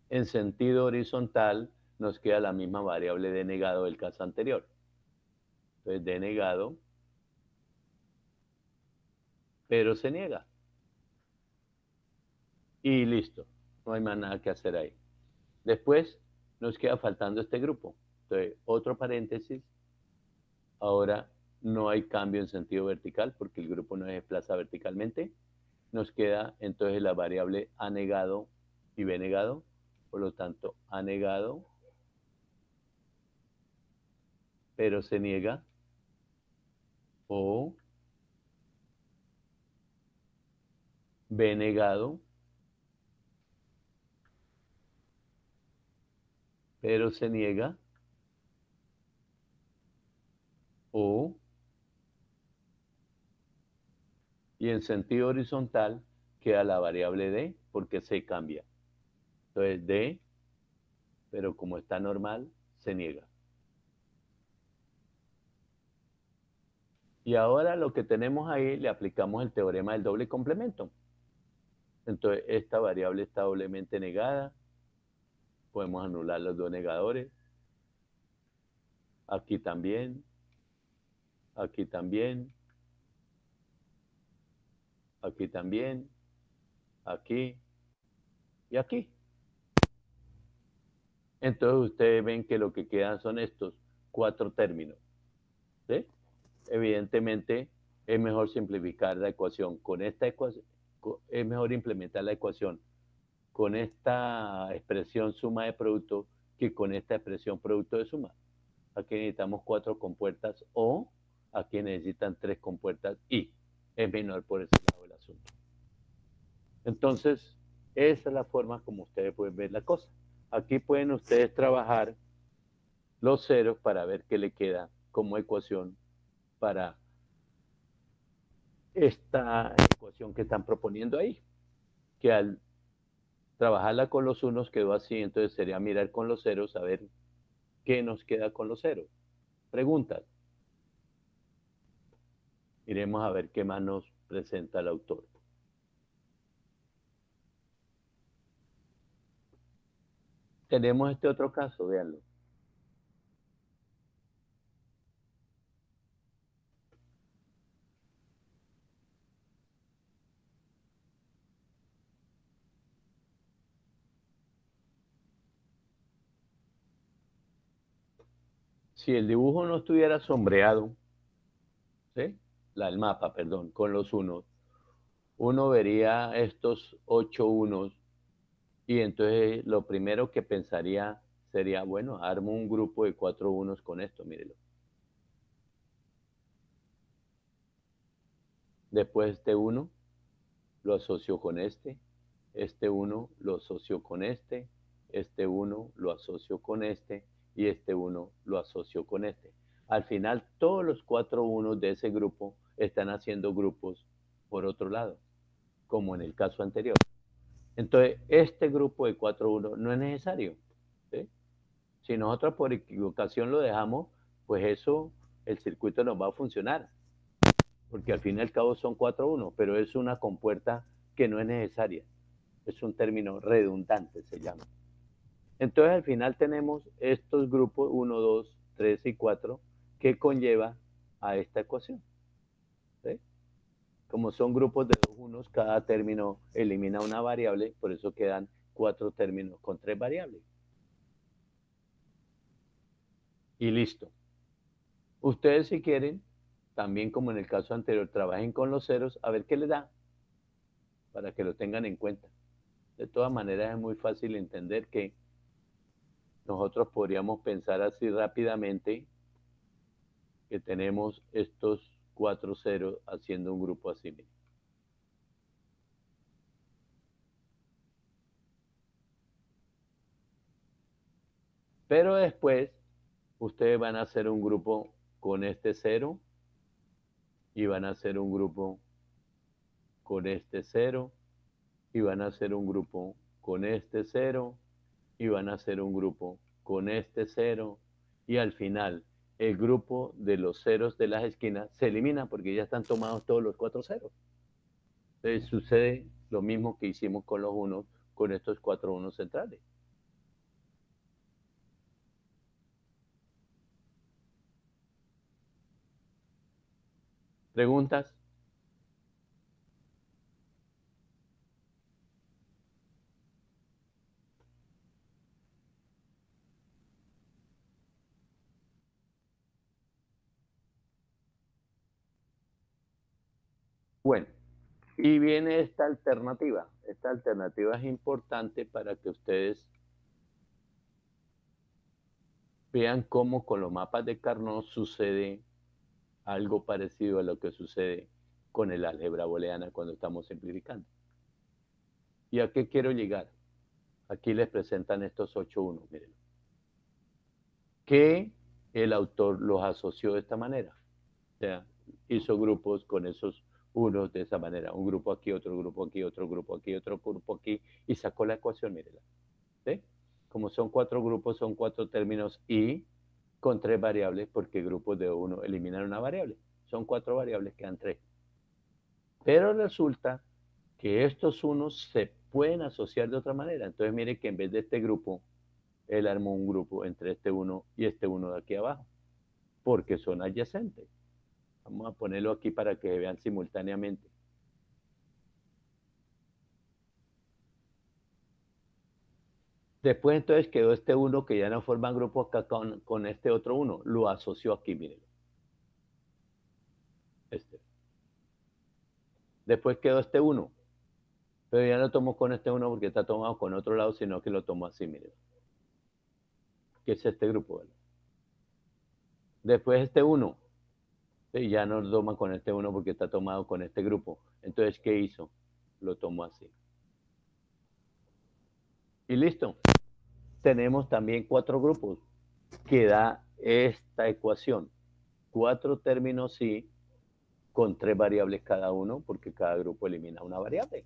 en sentido horizontal nos queda la misma variable de negado del caso anterior. Entonces, de negado, pero se niega. Y listo. No hay más nada que hacer ahí. Después nos queda faltando este grupo. Entonces, otro paréntesis. Ahora no hay cambio en sentido vertical porque el grupo no se desplaza verticalmente. Nos queda entonces la variable A negado y B negado. Por lo tanto, A negado, pero se niega. O B negado, pero se niega. O, y en sentido horizontal queda la variable D porque se cambia. Entonces D, pero como está normal, se niega. Y ahora lo que tenemos ahí, le aplicamos el teorema del doble complemento. Entonces, esta variable está doblemente negada. Podemos anular los dos negadores. aquí también, aquí también, aquí también, aquí y aquí. Entonces ustedes ven que lo que quedan son estos 4 términos, ¿sí? Evidentemente es mejor simplificar la ecuación con esta ecuación, es mejor implementar la ecuación con esta expresión suma de producto que con esta expresión producto de suma. Aquí necesitamos 4 compuertas o aquí necesitan 3 compuertas y es menor por ese lado del asunto. Entonces, esa es la forma como ustedes pueden ver la cosa. Aquí pueden ustedes trabajar los ceros para ver qué le queda como ecuación para esta ecuación que están proponiendo ahí, que al trabajarla con los unos quedó así, entonces sería mirar con los ceros a ver qué nos queda con los ceros. Preguntas. Iremos a ver qué más nos presenta el autor. Tenemos este otro caso, véanlo. Si el dibujo no estuviera sombreado, ¿sí? El mapa, perdón, con los unos, uno vería estos 8 unos y entonces lo primero que pensaría sería, bueno, armo un grupo de 4 unos con esto, mírelo. Después este 1 lo asocio con este 1 lo asocio con este 1 lo asocio con y este 1 lo asocio con este. Al final, todos los 4 unos de ese grupo están haciendo grupos por otro lado, como en el caso anterior. Entonces, este grupo de 4 unos no es necesario, ¿sí? Si nosotros por equivocación lo dejamos, pues eso, el circuito nos va a funcionar, porque al fin y al cabo son 4 unos, pero es una compuerta que no es necesaria. Es un término redundante, se llama. Entonces, al final tenemos estos grupos 1, 2, 3 y 4 que conlleva a esta ecuación, ¿sí? Como son grupos de 2 unos, cada término elimina una variable, por eso quedan 4 términos con 3 variables. Y listo. Ustedes, si quieren, también como en el caso anterior, trabajen con los ceros a ver qué les da, para que lo tengan en cuenta. De todas maneras, es muy fácil entender que nosotros podríamos pensar así rápidamente que tenemos estos 4 ceros haciendo un grupo así. Pero después, ustedes van a hacer un grupo con este 0 y van a hacer un grupo con este 0 y van a hacer un grupo con este 0 y van a hacer un grupo con este 0 y al final el grupo de los ceros de las esquinas se elimina porque ya están tomados todos los 4 ceros. Entonces sucede lo mismo que hicimos con los unos, con estos 4 unos centrales. ¿Preguntas? Bueno, y viene esta alternativa. Esta alternativa es importante para que ustedes vean cómo con los mapas de Carnot sucede algo parecido a lo que sucede con el álgebra booleana cuando estamos simplificando. ¿Y a qué quiero llegar? Aquí les presentan estos 8 unos, miren. Que el autor los asoció de esta manera. O sea, hizo grupos con esos unos de esa manera. Un grupo aquí, otro grupo aquí, otro grupo aquí, otro grupo aquí, y sacó la ecuación, mírenla. ¿Sí? Como son 4 grupos, son 4 términos y con 3 variables, porque grupos de 1 eliminan una variable. Son 4 variables, quedan 3. Pero resulta que estos unos se pueden asociar de otra manera. Entonces, mire que en vez de este grupo, él armó un grupo entre este 1 y este 1 de aquí abajo. porque son adyacentes. Vamos a ponerlo aquí para que vean simultáneamente. Después entonces quedó este 1 que ya no forman grupo acá con este otro 1. Lo asoció aquí, mírenlo. Este. Después quedó este 1. Pero ya no tomó con este 1 porque está tomado con otro lado, sino que lo tomó así, miren. Que es este grupo, ¿verdad? Después este 1. Y ya no lo toma con este 1 porque está tomado con este grupo. Entonces, ¿qué hizo? Lo tomó así. Y listo. Tenemos también 4 grupos que da esta ecuación. 4 términos sí, con 3 variables cada uno, porque cada grupo elimina una variable.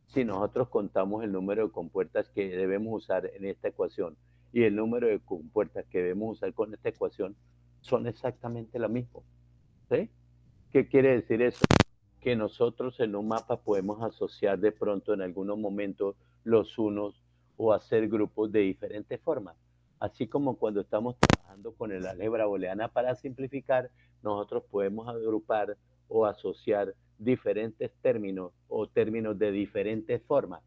Si nosotros contamos el número de compuertas que debemos usar en esta ecuación y el número de compuertas que debemos usar con esta ecuación, son exactamente la misma. ¿Sí? ¿Qué quiere decir eso? Que nosotros en un mapa podemos asociar de pronto en algunos momentos los unos o hacer grupos de diferentes formas. Así como cuando estamos trabajando con el álgebra booleana para simplificar, nosotros podemos agrupar o asociar diferentes términos o términos de diferentes formas.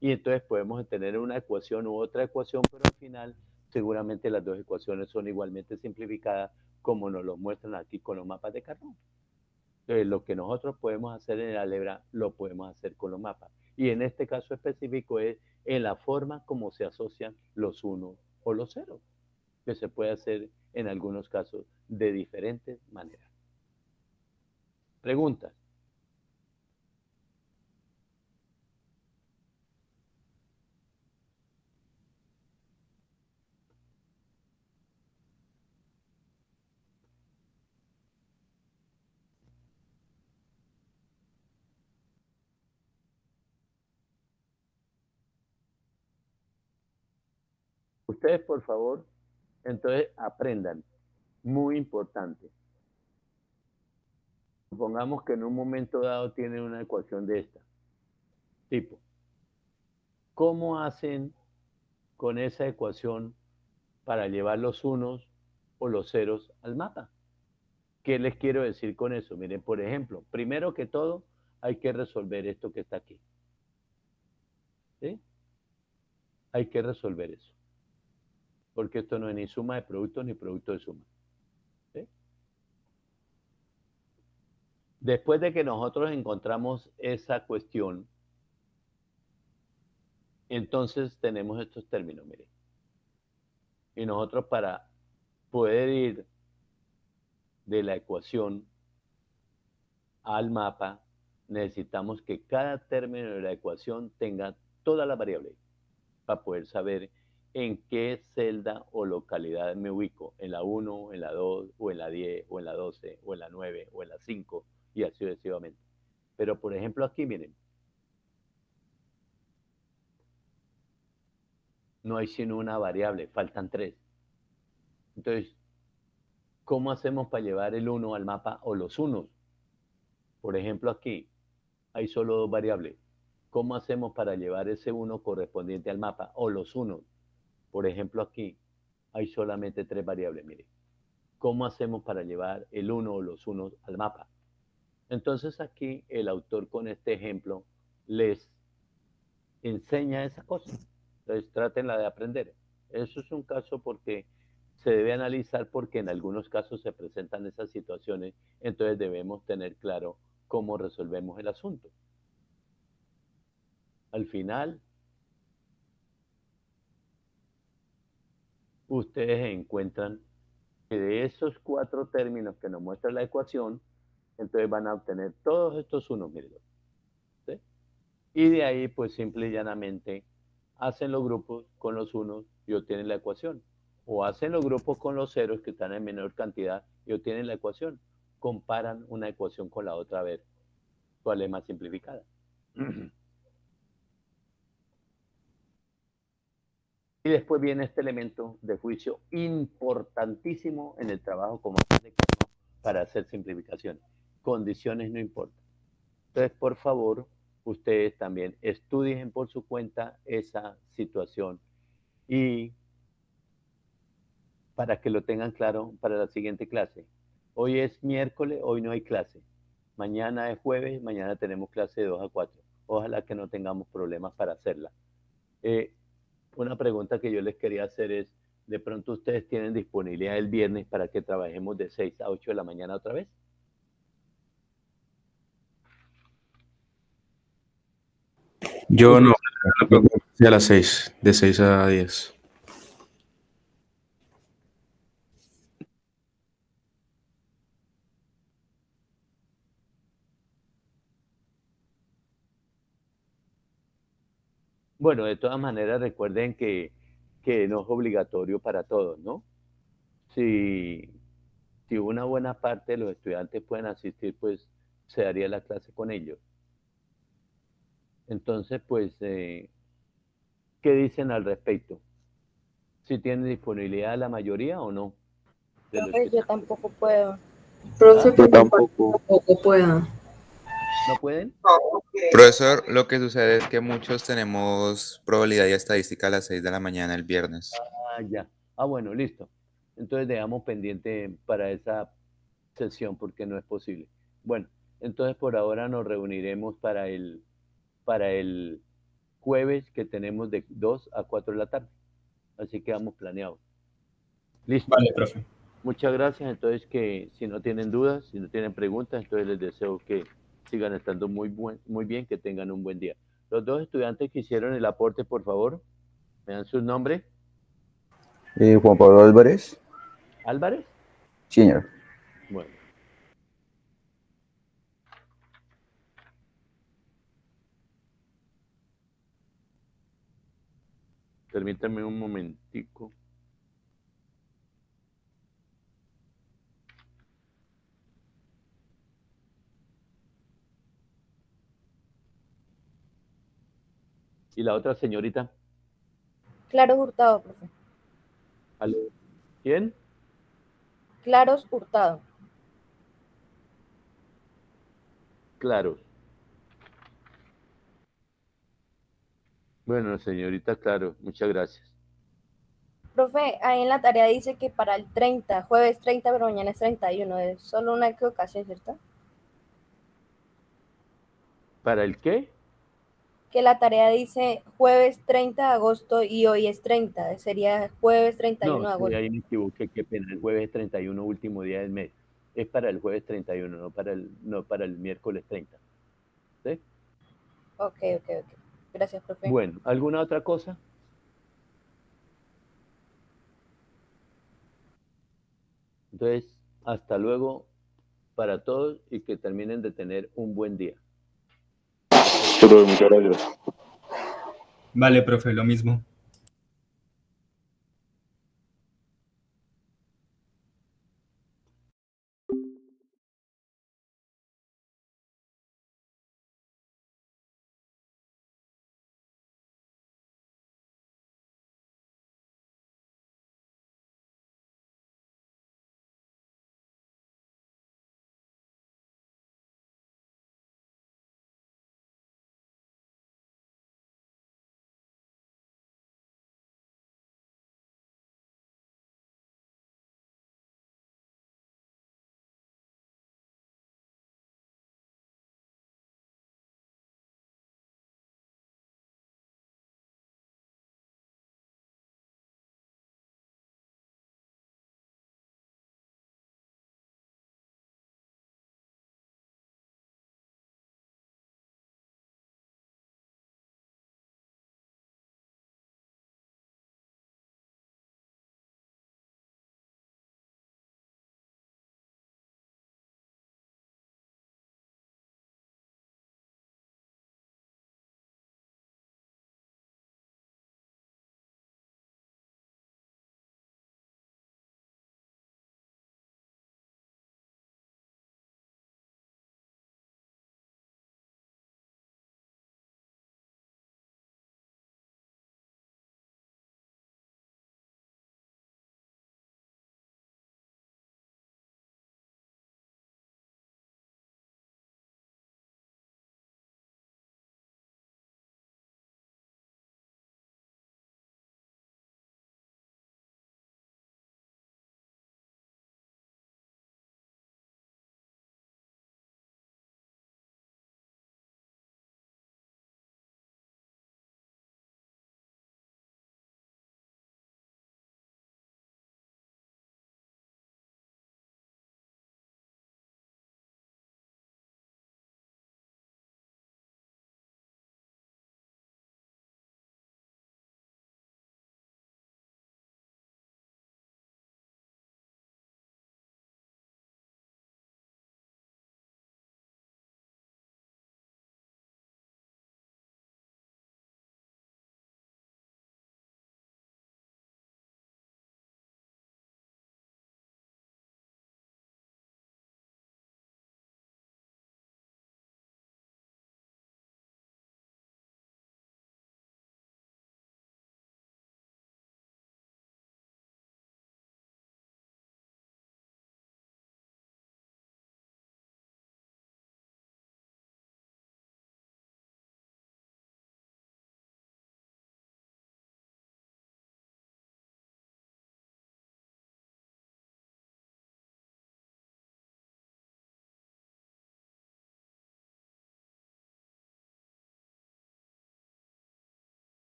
Y entonces podemos tener una ecuación u otra ecuación, pero al final seguramente las dos ecuaciones son igualmente simplificadas como nos lo muestran aquí con los mapas de Carnot. Entonces, lo que nosotros podemos hacer en el álgebra lo podemos hacer con los mapas. Y en este caso específico es en la forma como se asocian los unos o los ceros, que se puede hacer en algunos casos de diferentes maneras. Preguntas. Ustedes, por favor, entonces aprendan. Muy importante. Supongamos que en un momento dado tienen una ecuación de esta tipo. ¿Cómo hacen con esa ecuación para llevar los unos o los ceros al mapa? ¿Qué les quiero decir con eso? Miren, por ejemplo, primero que todo, hay que resolver esto que está aquí. ¿Sí? Hay que resolver eso. Porque esto no es ni suma de productos ni producto de suma. ¿Sí? Después de que nosotros encontramos esa cuestión, entonces tenemos estos términos, miren. Y nosotros para poder ir de la ecuación al mapa, necesitamos que cada término de la ecuación tenga todas las variables para poder saber en qué celda o localidad me ubico, en la 1, en la 2, o en la 10, o en la 12, o en la 9, o en la 5, y así sucesivamente. Pero, por ejemplo, aquí, miren, no hay sino una variable, faltan 3. Entonces, ¿cómo hacemos para llevar el 1 al mapa o los unos? Por ejemplo, aquí hay solo 2 variables. ¿Cómo hacemos para llevar ese 1 correspondiente al mapa o los unos? Por ejemplo, aquí hay solamente 3 variables, miren. ¿Cómo hacemos para llevar el 1 o los unos al mapa? Entonces aquí el autor con este ejemplo les enseña esa cosa. Entonces trátenla de aprender. Eso es un caso porque se debe analizar porque en algunos casos se presentan esas situaciones, entonces debemos tener claro cómo resolvemos el asunto. Al final, ustedes encuentran que de esos 4 términos que nos muestra la ecuación, entonces van a obtener todos estos unos, miren. ¿Sí? Y de ahí, pues simple y llanamente, hacen los grupos con los unos y obtienen la ecuación. O hacen los grupos con los ceros que están en menor cantidad y obtienen la ecuación. Comparan una ecuación con la otra a ver cuál es más simplificada. Y después viene este elemento de juicio importantísimo en el trabajo como para hacer simplificaciones. Condiciones no importan. Entonces, por favor, ustedes también estudien por su cuenta esa situación y para que lo tengan claro para la siguiente clase. Hoy es miércoles, hoy no hay clase. Mañana es jueves, mañana tenemos clase de 2 a 4. Ojalá que no tengamos problemas para hacerla. Una pregunta que yo les quería hacer es, ¿de pronto ustedes tienen disponibilidad el viernes para que trabajemos de 6 a 8 de la mañana otra vez? Yo no, a las 6, de 6 a 10. Bueno, de todas maneras recuerden que no es obligatorio para todos, ¿no? Si una buena parte de los estudiantes pueden asistir, pues se daría la clase con ellos. Entonces, pues, ¿qué dicen al respecto? ¿Si tienen disponibilidad la mayoría o no? Profe, yo tampoco puedo. Profe, Yo tampoco puedo. ¿No pueden? Profesor, lo que sucede es que muchos tenemos probabilidad y estadística a las 6 de la mañana el viernes. Ah, ya. Ah, bueno, listo. Entonces dejamos pendiente para esa sesión porque no es posible. Bueno, entonces por ahora nos reuniremos para el jueves que tenemos de 2 a 4 de la tarde. Así que vamos planeados. Listo. Vale, profe. Muchas gracias. Entonces, que si no tienen dudas, si no tienen preguntas, entonces les deseo que sigan estando muy bien, que tengan un buen día. Los dos estudiantes que hicieron el aporte, por favor, me dan su nombre. Juan Pablo Álvarez. ¿Álvarez? Sí, señor. Bueno. Permítanme un momentico. ¿Y la otra señorita? Claros Hurtado, profe. ¿Quién? Claros Hurtado. Claros. Bueno, señorita, claro, muchas gracias. Profe, ahí en la tarea dice que para el 30, jueves 30, pero mañana es 31. Es solo una equivocación, ¿cierto? ¿Para el qué? Que la tarea dice jueves 30 de agosto y hoy es 30. Sería jueves 31 de agosto. No, ahí me equivoqué, qué pena. El jueves 31, último día del mes. Es para el jueves 31, no para el miércoles 30. ¿Sí? Ok. Gracias, profe. Bueno, ¿alguna otra cosa? Entonces, hasta luego para todos y que terminen de tener un buen día. Vale, profe, lo mismo.